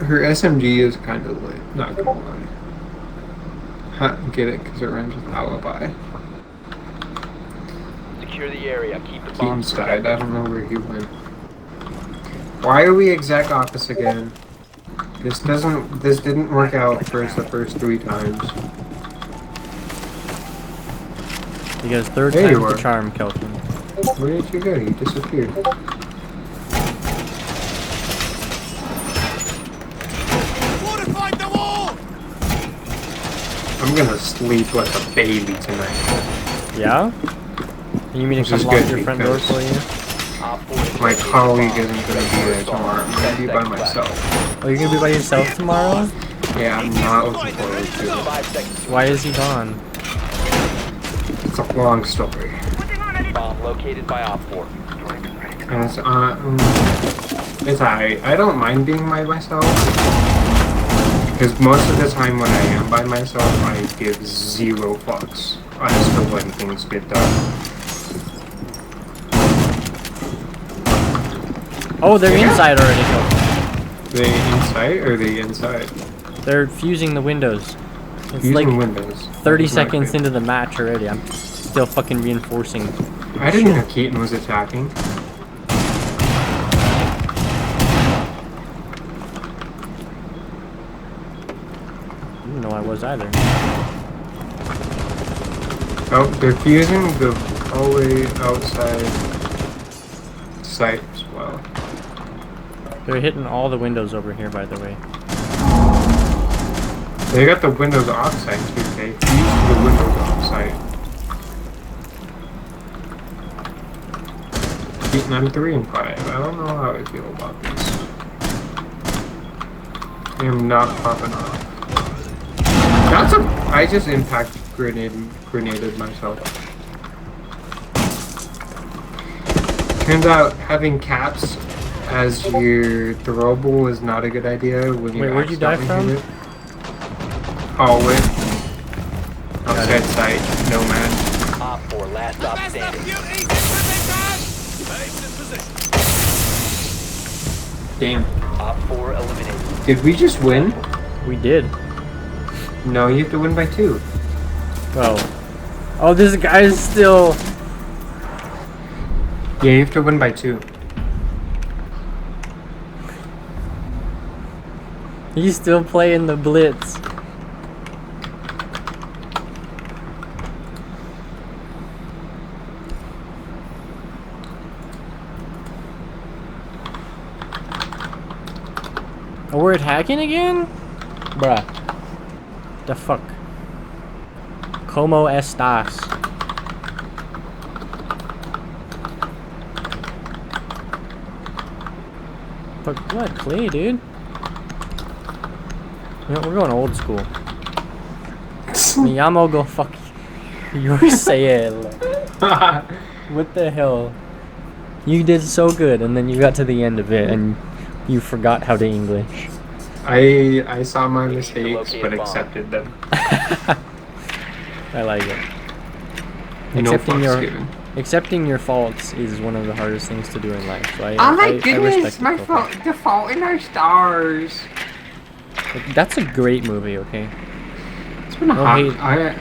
Her SMG is kind of lit, not gonna lie. Get it? Because it rhymes with Alibi. Secure the area. Keep the bombs Keaton's died. I don't know where he went. Why are we exact office again? This didn't work out for us the first 3 times. Because third There you time's are. the charm, Kelton. Where did you go? You disappeared. I'm gonna sleep like a baby tonight. Yeah? You mean Which to is come lock good your front door because- for you? Op 4 is My located colleague bomb. isn't gonna be there tomorrow. I'm gonna be by myself. Oh, you're gonna be by yourself tomorrow? Yeah, I'm not looking forward to it. 5 seconds. Why is he gone? It's a long story. Bomb located by Op 4. And it's alright. I don't mind being by myself. Because most of the time when I am by myself, I give 0 fucks as to when things get done. Oh, they're inside already, Kelton. They inside or they inside? They're fusing the windows. It's Using like windows. 30 That's not seconds good. into the match already. I'm still fucking reinforcing. I didn't know Keaton was attacking. I didn't know I was either. Oh, they're fusing the hallway outside site as well. They're hitting all the windows over here, by the way. They got the windows off-site too. They fused the windows off-site. Keaton, I'm 3 and 5. I don't know how I feel about this. I am not popping off. That's a. I just impact grenaded myself. Turns out having caps as your throwable is not a good idea when you Wait, where'd you die accidentally from? hit it. Hallway. Outside sight. Nomad. Op 4, last stop standing. Damn. Op 4 eliminated. Did we just win? We did. No, you have to win by 2. Well. Oh, this guy is still. Yeah, you have to win by 2. He's still playing the blitz. Oh, we're hacking again? Bruh. The fuck? Como estas? Fuck, what? Play, dude. You know, we're going old school. Me llamo go fuck yourself. What the hell? You did so good, and then you got to the end of it, and you forgot how to English. I saw my mistakes, but accepted them. I like it. No fucks given. Accepting your faults is one of the hardest things to do in life. So Oh my I goodness, respect my it so far. fault. The Fault in Our Stars. That's a great movie, okay? It's been a No hot. hate-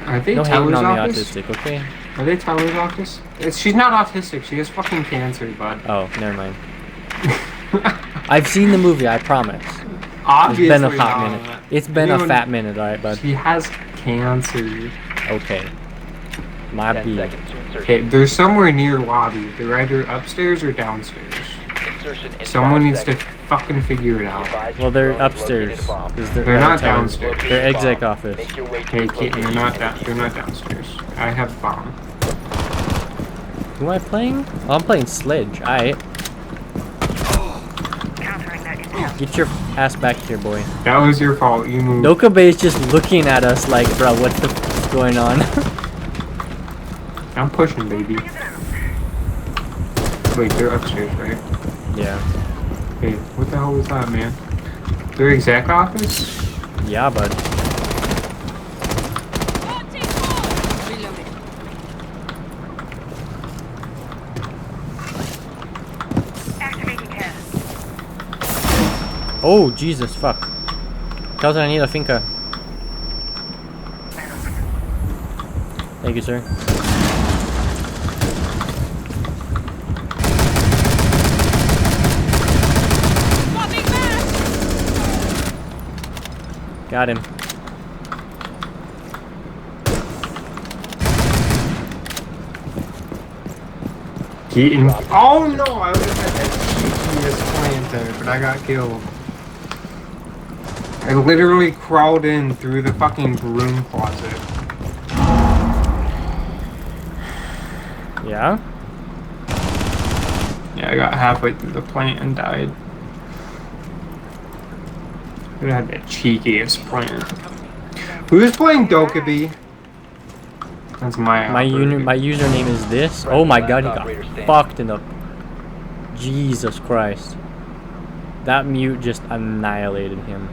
Are they No hating Tyler's on the office? autistic, okay? Are they Tyler's office? She's not autistic. She has fucking cancer, bud. Oh, never mind. I've seen the movie, I promise. Obviously It's been a hot not. minute. It's been a fat minute, alright, bud? She has cancer. Okay. My 10 B. seconds to insertion. Okay, they're somewhere near lobby. They're either upstairs or downstairs. Insertion in Someone 5 needs to seconds. fucking figure it out. Advise Well, they're your drone has upstairs. located a bomb. 'Cause They're not telling- downstairs. They're exec office. Make your way to Hey, its Kate, they're location not and that. defuse They're not it. downstairs. I have bomb. Who am I playing? Oh, I'm playing Sledge. Alright. Get your ass back here, boy. That was your fault. You moved. Nokabe is just looking at us like, bro, what the f is going on? I'm pushing, baby. Wait, they're upstairs, right? Yeah. Hey, what the hell was that, man? Their exec office? Yeah, bud. Oh, Jesus, fuck. Tells I need a finca. Thank you, sir. Got him. Keaton. Oh no! I would have had that cheekiest planter, but I got killed. I literally crawled in through the fucking broom closet. Yeah? Yeah, I got halfway through the plant and died. I had the cheekiest plant. Who's playing Dokkaebi? That's my My username is this. Oh my god, he got fucked in the... Jesus Christ. That mute just annihilated him.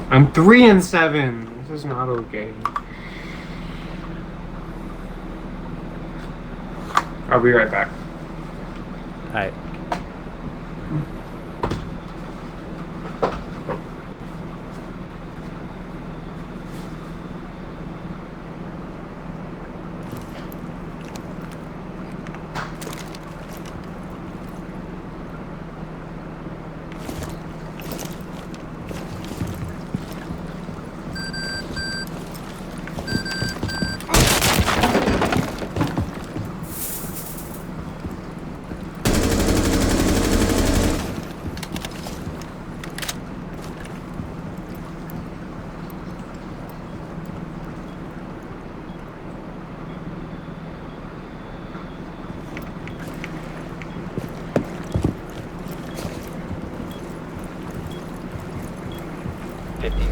I'm 3 and 7. This is not okay. I'll be right back. Alright.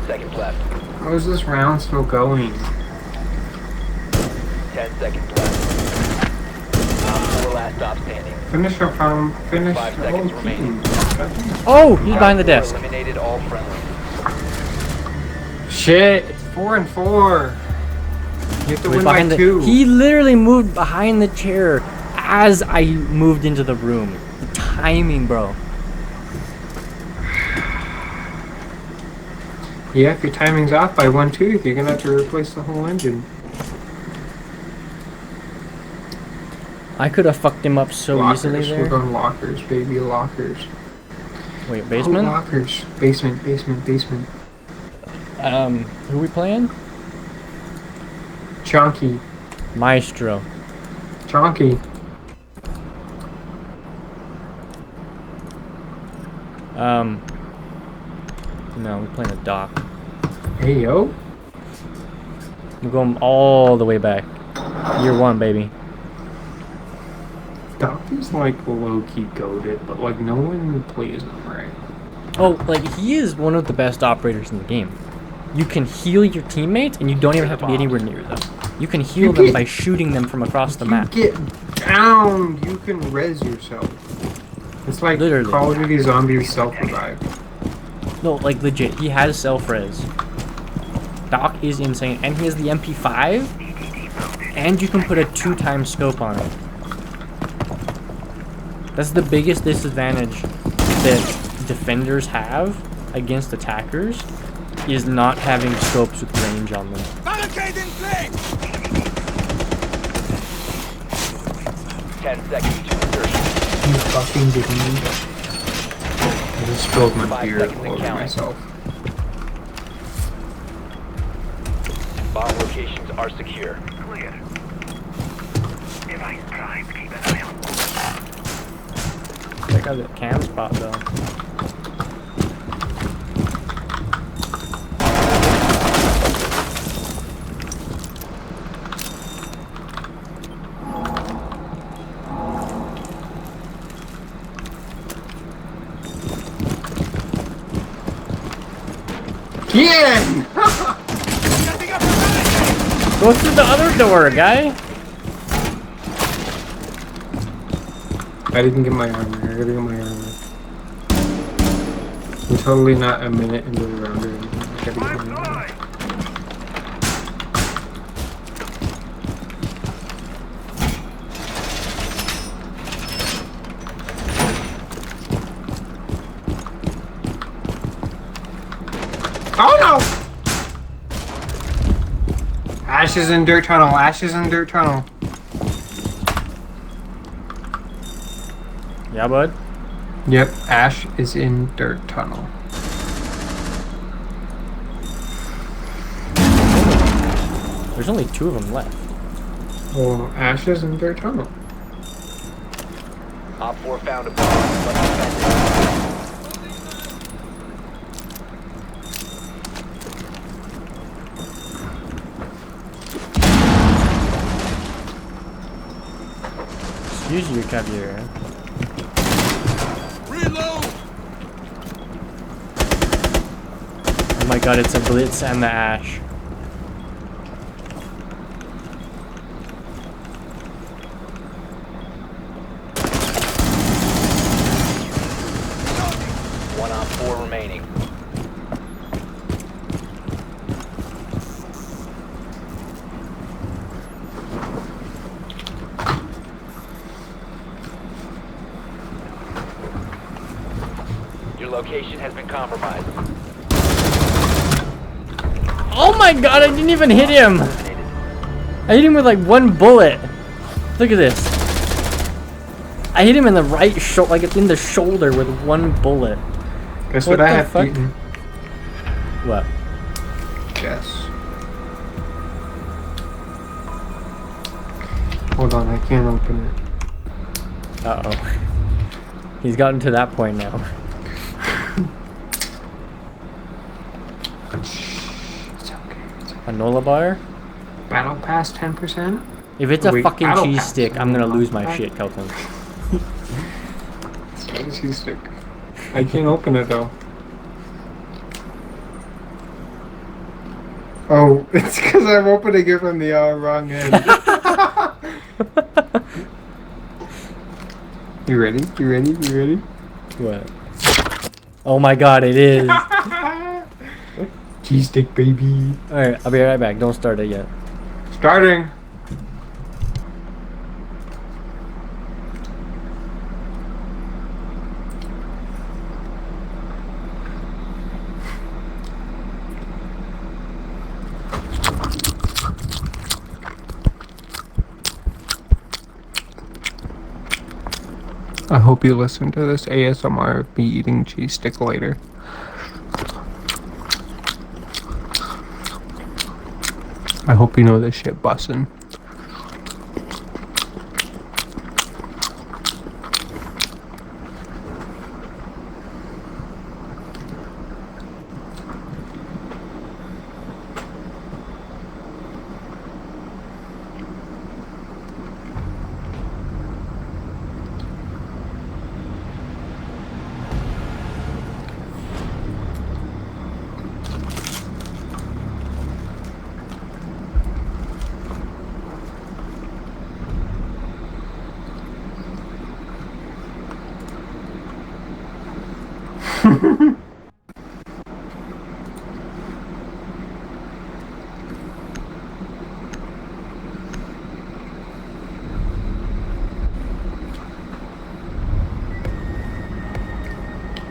Seconds left. How is this round still going? 10 seconds left. Op 4 last stop standing. Finish up, finish. 5 seconds remaining. Oh, he's behind the desk. Eliminated all friendly. Shit, it's 4 and 4. You have to Wait, win by behind the, 2. he literally moved behind the chair as I moved into the room. The timing, bro. Yeah, if your timing's off by 1 tooth, you're gonna have to replace the whole engine. I could have fucked him up so easily Lockers. there. We're going lockers, baby, lockers. Wait, basement? Oh, lockers. Basement, basement, basement. Who we playing? Chonky. Maestro. Chonky. No, we're playing a dock. Hey, yo. We're going all the way back. Year 1, baby. Doc is like low-key goated, but like no one plays him right. Oh, like he is one of the best operators in the game. You can heal your teammates and you don't even have to be anywhere near them. You can heal them by shooting them from across the map. Get down! You can res yourself. It's like Literally. Call of Duty Zombies self-revive. No, like legit, he has self-res. Doc is insane, and he has the MP5, and you can put a 2x scope on it. That's the biggest disadvantage that defenders have against attackers, is not having scopes with range on them. Barricade in place! 10 seconds to insertion. You fucking kidding me? I just spilled my 5 beer seconds all and over counting. myself. Bomb locations are secure. Clear. Device primed. Keep an eye on. Check out that cam spot though. Yeah! Go through the other door, guy! I didn't get my armor. I gotta get my armor. I'm totally not a minute into the round. I gotta get my armor. Oh no! Ashes in dirt tunnel. Ashes in dirt tunnel. Yeah, bud? Yep, Ash is in dirt tunnel. There's only 2 of them left. Oh, Ash is in dirt tunnel. Op 4 found a bomb. Let's defend it. Excuse you, Caviar. Reload! Oh my god, it's a Blitz and the Ash. One Op 4 remaining. Your location has been compromised. Oh my god, I didn't even hit him! I hit him with like 1 bullet. Look at this. I hit him in the right shoulder, like it's in the shoulder with 1 bullet. Guess What what, I the have fuck? eaten? What? Guess. Hold on, I can't open it. Uh-oh. He's gotten to that point now. It's okay. A Nola bar? Battle Pass 10%? If it's a Wait, fucking Battle cheese Pass. stick, I'm gonna lose my shit, Kelton. It's not a cheese stick. I can't open it though. Oh, it's because I'm opening it from the wrong end. You ready? You ready? You ready? What? Oh my god, it is. Cheese stick, baby. Alright, I'll be right back. Don't start it yet. Starting. I hope you listen to this ASMR of me eating cheese stick later. I hope you know this shit bussin'.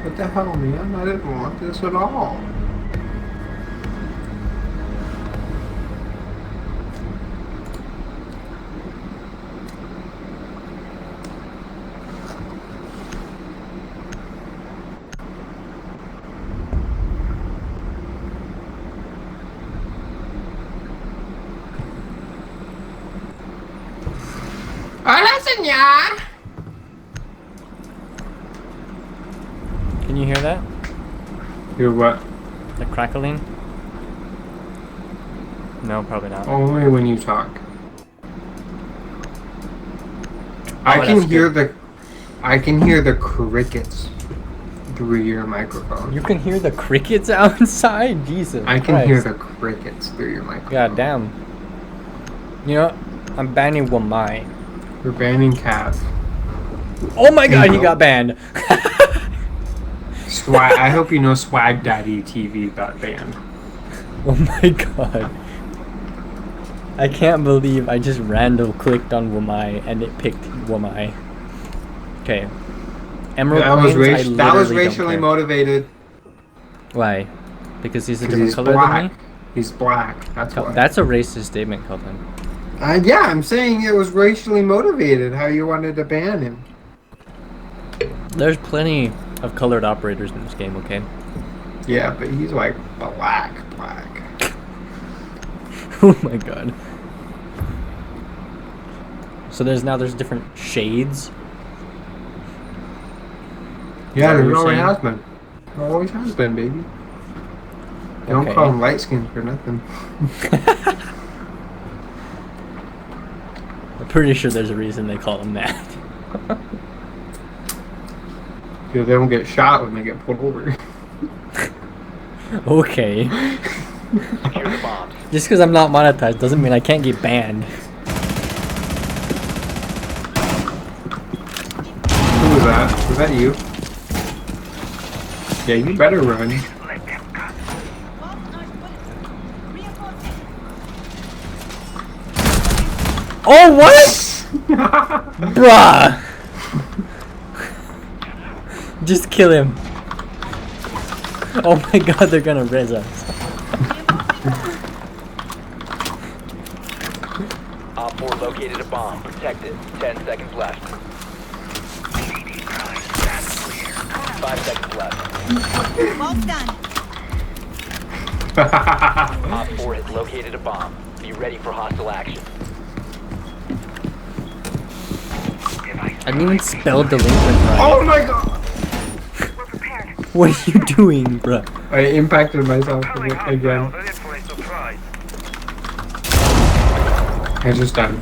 What the hell, man? I didn't want this at all. Hola, señor. Can you hear that? Hear what? The crackling? No, probably not. Only when you talk. I that's can hear good. the crickets through your microphone. You can hear the crickets outside? Jesus I can Christ. hear the crickets through your microphone. God damn. You know what? I'm banning Wamai. We're banning Cav. Oh my god, he Bingo. got banned. Swag. I hope you know Swag Daddy TV got banned. Oh my god. I can't believe I just random clicked on Wamai and it picked Wamai. Okay. Emerald That was, Plains, I that was literally don't racially care. motivated. Why? Because he's a 'Cause different he's color black. than me? He's black. That's why. That's a racist statement, Colton. Yeah, I'm saying it was racially motivated. How you wanted to ban him? There's plenty of colored operators in this game, okay? Yeah, but he's like black. Oh my god. So there's different shades. Yeah, what there you're always saying? has been. There always has been, baby. Don't Okay. call him light skinned for nothing. I'm pretty sure there's a reason they call them that. Because they don't get shot when they get pulled over. Okay. Secure the bombs. Just because I'm not monetized doesn't mean I can't get banned. Who was that? Was that you? Yeah, you better run. Oh, what? Bruh! Just kill him. Oh my god, they're gonna res us. Op 4 located a bomb. Protect it. 10 seconds left. 5 seconds left. Well done. Op 4 has located a bomb. Be ready for hostile action. I didn't even spell delinquent right. Oh my god! What are you doing, bruh? I impacted myself again. I just died.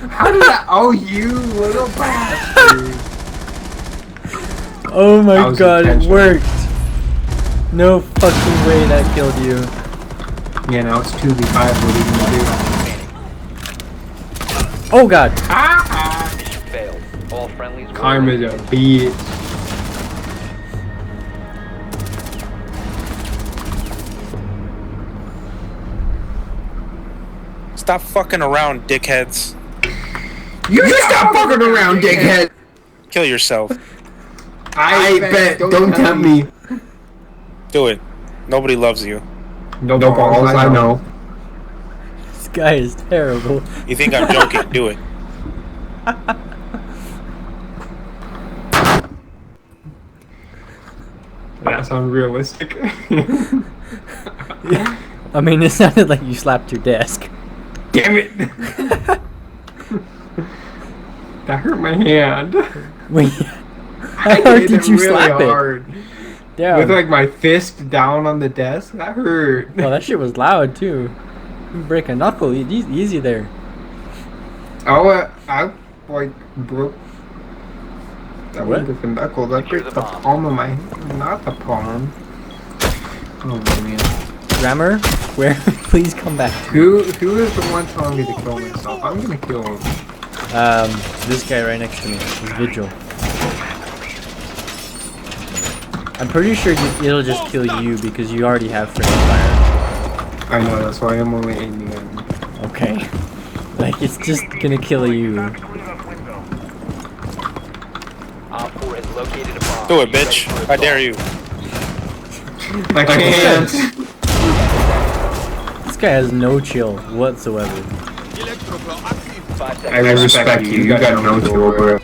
How did that? Oh, you little bastard! Oh That my was god, it intentional. worked! No fucking way that killed you. Yeah, now it's 2v5. What are you gonna do? Oh god. Mission failed. All friendlies were Karma's a eliminated. bitch. Stop fucking around, dickheads. You stop fucking around, dickhead. Kill yourself. I bet. Don't tempt me. Do it. Nobody loves you. No balls, I know. This guy is terrible. You think I'm joking? Do it. That sounds realistic. I mean, it sounded like you slapped your desk. Damn it! That hurt my hand. Wait, I how hard hit did it you really slap hard. it? Damn. With like my fist down on the desk, that hurt. Well, that shit was loud too. You break a knuckle, easy there. I like broke. That What? was with the knuckle. That Secure broke the the bomb. palm of my hand, not the palm. Oh man. Grammar, where? Please come back. Who is the one telling me to kill myself? I'm gonna kill him. This guy right next to me, Vigil. I'm pretty sure it'll just kill you because you already have friendly fire. I know, that's why I'm only aiming at him. Okay. Like, it's just gonna kill you. Op 4 has located a bomb. Do it, Be ready bitch. for I dare assault. you. I can't. This guy has no chill whatsoever. 5 seconds. I respect you. You got no chill, bro.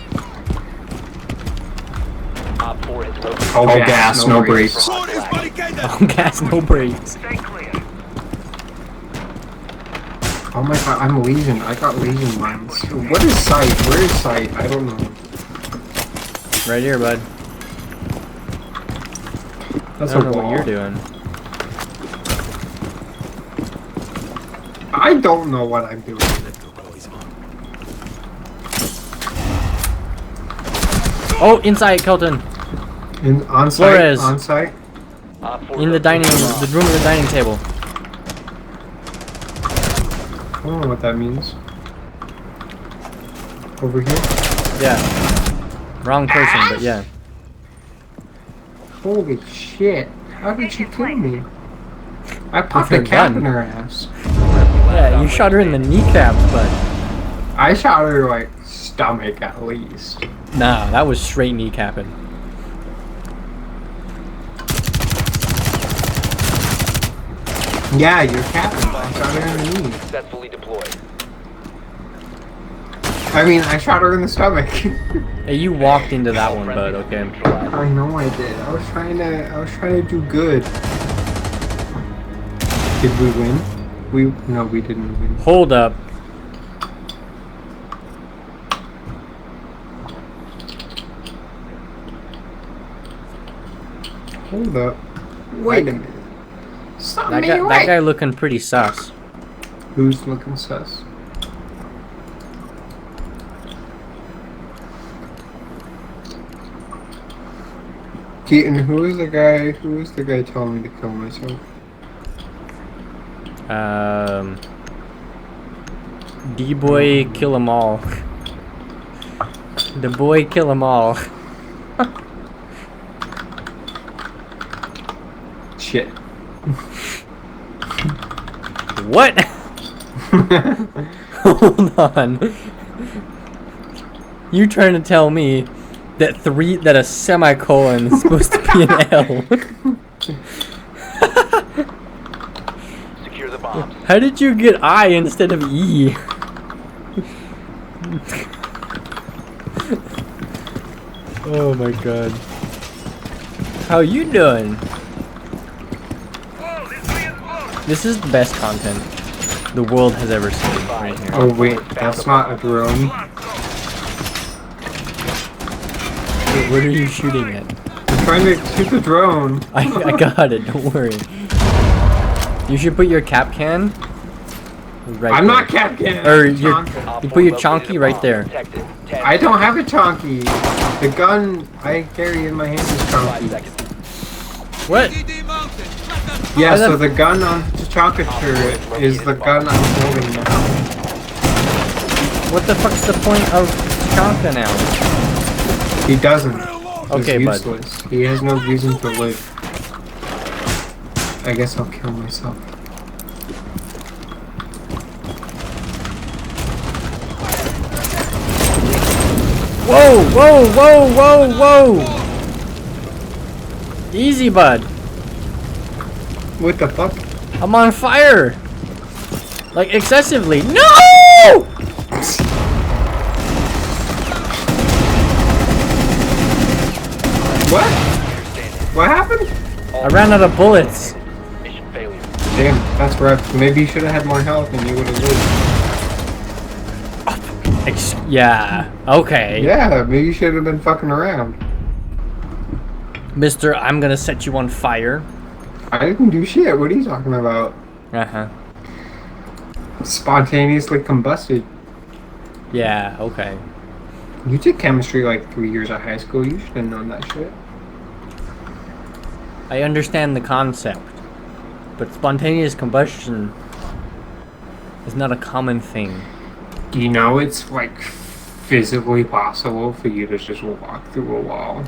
Op 4 has located All gas, no brakes. Oh, gas, no brakes. Oh my god, I'm lesion. I got lesion lines. What is sight? Where is sight? I don't know. Right here, bud. That's I don't a know wall. what you're doing. I don't know what I'm doing. Oh, inside, Kelton. On Flores. site? On site? Op 4 In the located dining, a bomb. the room at the dining table. I don't know what that means. Over here? Yeah. Wrong person, but yeah. Holy shit. How did she kill me? I popped her a cap gun. in her ass. Yeah, you shot her in the kneecaps, but I shot her like stomach at least. nah, that was straight kneecapping. Yeah, you're capping. I shot her in the knee. Successfully deployed. I mean, I shot her in the stomach. Hey, you walked into that one, bud. Okay. I know I did. I was trying to do good. Did we win? No, we didn't win. Hold up. Hold up. Wait a minute. Something ain't That right. guy looking pretty sus. Who's looking sus? Keaton, who is the guy telling me to kill myself? D-boy kill 'em all. The boy kill 'em all. Shit. What? Hold on. You trying to tell me that a semicolon is supposed to be an L? Secure the bombs. How did you get I instead of E? Oh my god. How you doing? This is the best content the world has ever seen right here. Oh wait, that's not a drone. Wait, what are you shooting at? I'm trying to shoot the drone. I got it, don't worry. You should put your cap can right I'm there. not Capcan. Or I'm your- Chonka. Op You 4 put your located chonky a right bomb. there. Protected. 10 I don't have a chonky. The gun I carry in my hand is 5 chonky. seconds. What? Yeah, Why so the- the gun on the Chonka turret is the gun I'm holding now. What the fuck's the point of Chonka now? He doesn't. Okay, He's bud. useless. He has no reason to live. I guess I'll kill myself. Whoa, whoa, whoa, whoa, whoa! Easy, bud. What the fuck? I'm on fire! Like, excessively. No! What? What happened? I ran out of bullets. Mission failure. Damn, that's rough. Maybe you should have had more health and you would have lived. Yeah, okay. Yeah, maybe you should have been fucking around. Mister, I'm gonna set you on fire. I didn't do shit. What are you talking about? Uh-huh. Spontaneously combusted. Yeah, okay. You took chemistry like 3 years of high school. You should have known that shit. I understand the concept, but spontaneous combustion is not a common thing. Do you know it's like physically possible for you to just walk through a wall?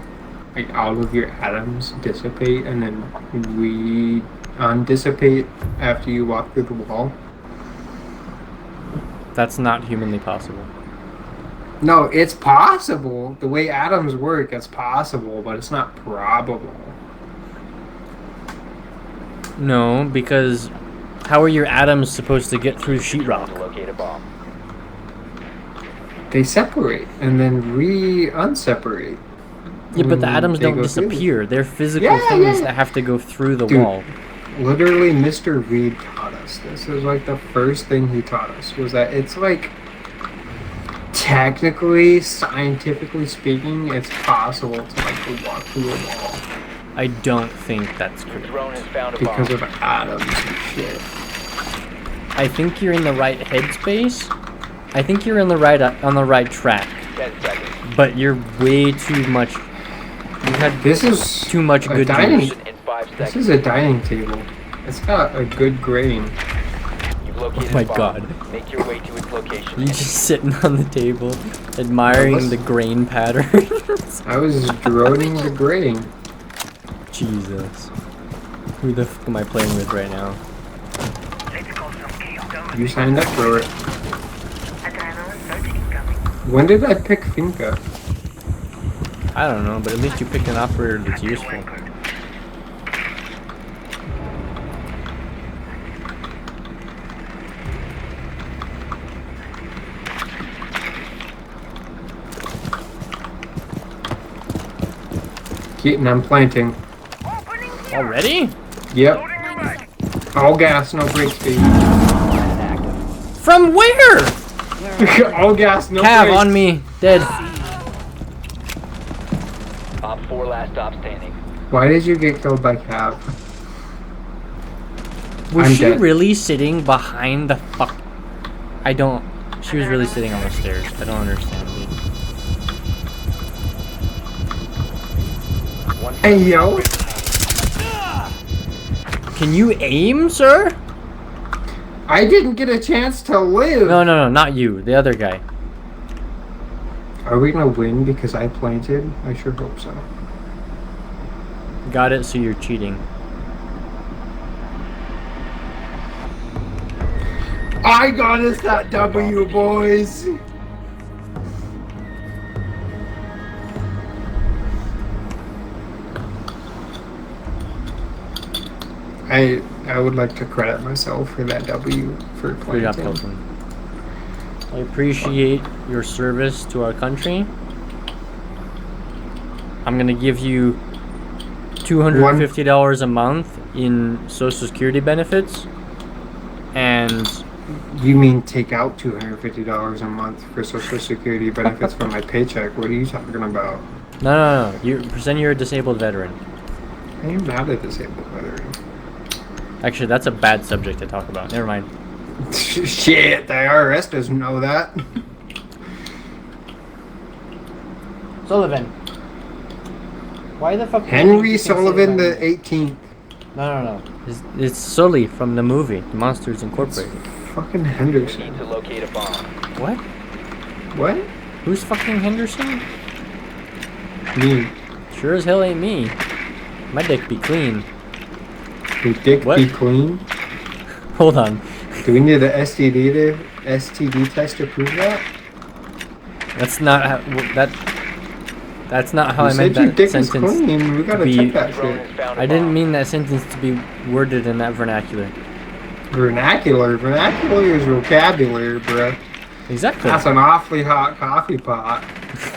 Like all of your atoms dissipate and then undissipate after you walk through the wall? That's not humanly possible. No, it's possible. The way atoms work, it's possible, but it's not probable. No, because how are your atoms supposed to get through sheetrock? Locate a bomb. They separate and then unseparate. Yeah, but the atoms They don't go through. disappear. They're physical Yeah, things yeah. that have to go through the Dude. wall. Literally, Mr. Reed taught us this. It was like the first thing he taught us was that it's like technically, scientifically speaking, it's possible to like walk through a wall I don't think that's Your correct. drone has found a bomb. because of atoms and shit. I think you're in the right headspace. I think you're in the right on the right track, 10 seconds. but you're way too much. You had This is too much a good dining. juice. In 5 This seconds. is a dining table. It's got a good grain. You've located Oh my a bomb. God. Make your way to its location. You just sitting on the table, admiring the grain patterns. I was droning the grain. Jesus. Who the fuck am I playing with right now? You signed up for it. When did I pick Finca? I don't know, but at least you picked an operator that's useful. And I'm planting. Already? Yep. All gas, no brake speed. From where? All gas, no Cav brakes. on me, dead. Op 4 last stop standing. Why did you get killed by Cav? Was I'm she dead. really sitting behind the fuck? I don't. She was really sitting on the stairs. I don't understand. Dude. Hey yo! Can you aim, sir? I didn't get a chance to live! No, no, no, not you. The other guy. Are we gonna win because I planted? I sure hope so. Got it, so you're cheating. I got us that W, boys! I would like to credit myself for that W for Good job, planting. Hilton. I appreciate your service to our country. I'm gonna give you $250 a month in Social Security benefits, and You mean take out $250 a month for Social Security benefits from my paycheck? What are you talking about? no. You pretend you're a disabled veteran. I am not a disabled veteran. Actually, that's a bad subject to talk about. Never mind. Shit, the IRS doesn't know that. Sullivan. Why the fuck? Henry Sullivan the 18th. No. It's Sully from the movie Monsters Incorporated. Fucking You Henderson. need to locate a bomb. What? What? Who's fucking Henderson? Me. Sure as hell ain't me. My dick be clean. Your dick What? be clean? Hold on. Do we need an STD test to prove that? That's not how that's not how You I said meant your that dick is sentence. clean. We gotta be- check that Drone shit. has found a I didn't bomb. mean that sentence to be worded in that vernacular. Vernacular. Vernacular is vocabulary, bruh. Exactly. That's an awfully hot coffee pot.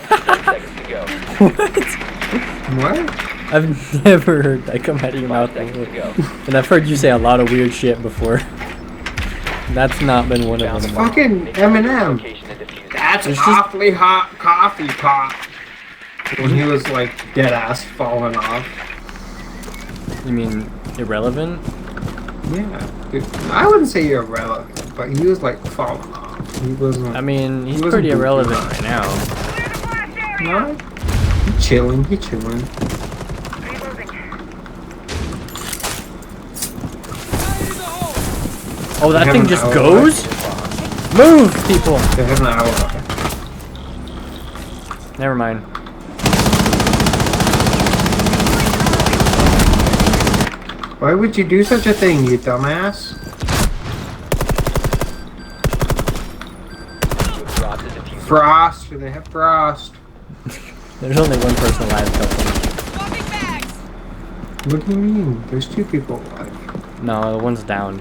10 seconds to go. What? I've never heard that come out of your 5 mouth seconds to before. go. And I've heard you say a lot of weird shit before. That's not been one of It's them. fucking Eminem. Location and defuse it. That's an It's just- awfully hot coffee pot. When he was like dead ass falling off. You mean irrelevant? Yeah. Dude, I wouldn't say irrelevant, but he was like falling off. He wasn't. I mean, he's wasn't pretty goofy. irrelevant right now. No. He chilling. He chilling. Oh, that Have thing an just hour goes? Move, people! They have an hour. Never mind. Why would you do such a thing, you dumbass? You have dropped the diffuser. Frost. They have frost. There's only one person alive, couple. What do you mean? There's two people alive. No, the one's down.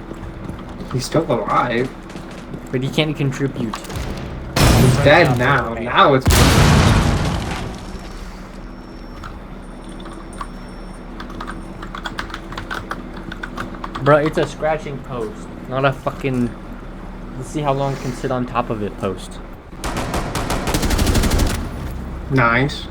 He's still alive. But he can't contribute. He's dead now. Now it's. Bro, it's a scratching post, not a fucking. Let's see how long it can sit on top of it post. Nice.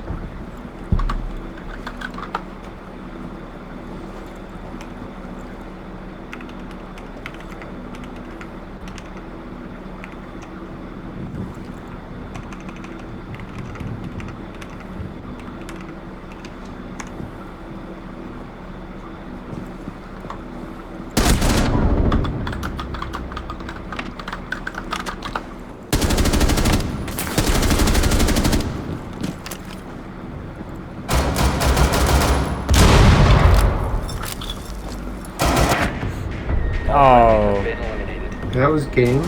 Oh. Been eliminated. That was game.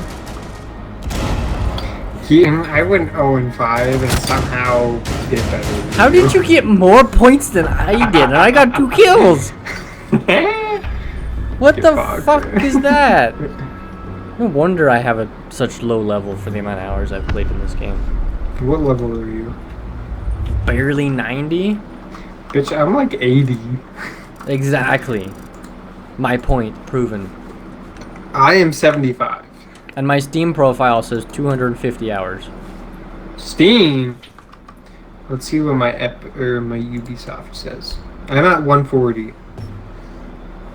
I went 0-5 and somehow did better. than How did you get more points than I did? And I got 2 kills! What Get the fucked. fuck is that? No wonder I have such low level for the amount of hours I've played in this game. What level are you? Barely 90? Bitch, I'm like 80. Exactly. My point proven. I am 75. And my Steam profile says 250 hours. Steam. Let's see what my my Ubisoft says. I'm at 140.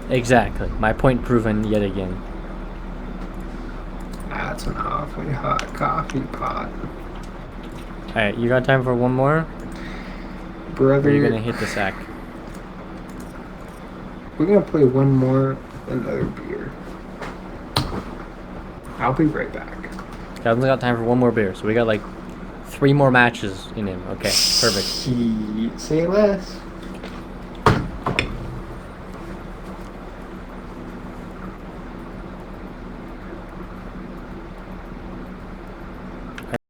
Exactly. My point proven yet again. That's an awfully hot coffee pot. Alright, you got time for one more? Brother, Or you're gonna hit the sack? we're gonna play one more, another beer. I'll be right back. I only got time for one more beer, so we got like 3 more matches in him. Okay, perfect. Say less.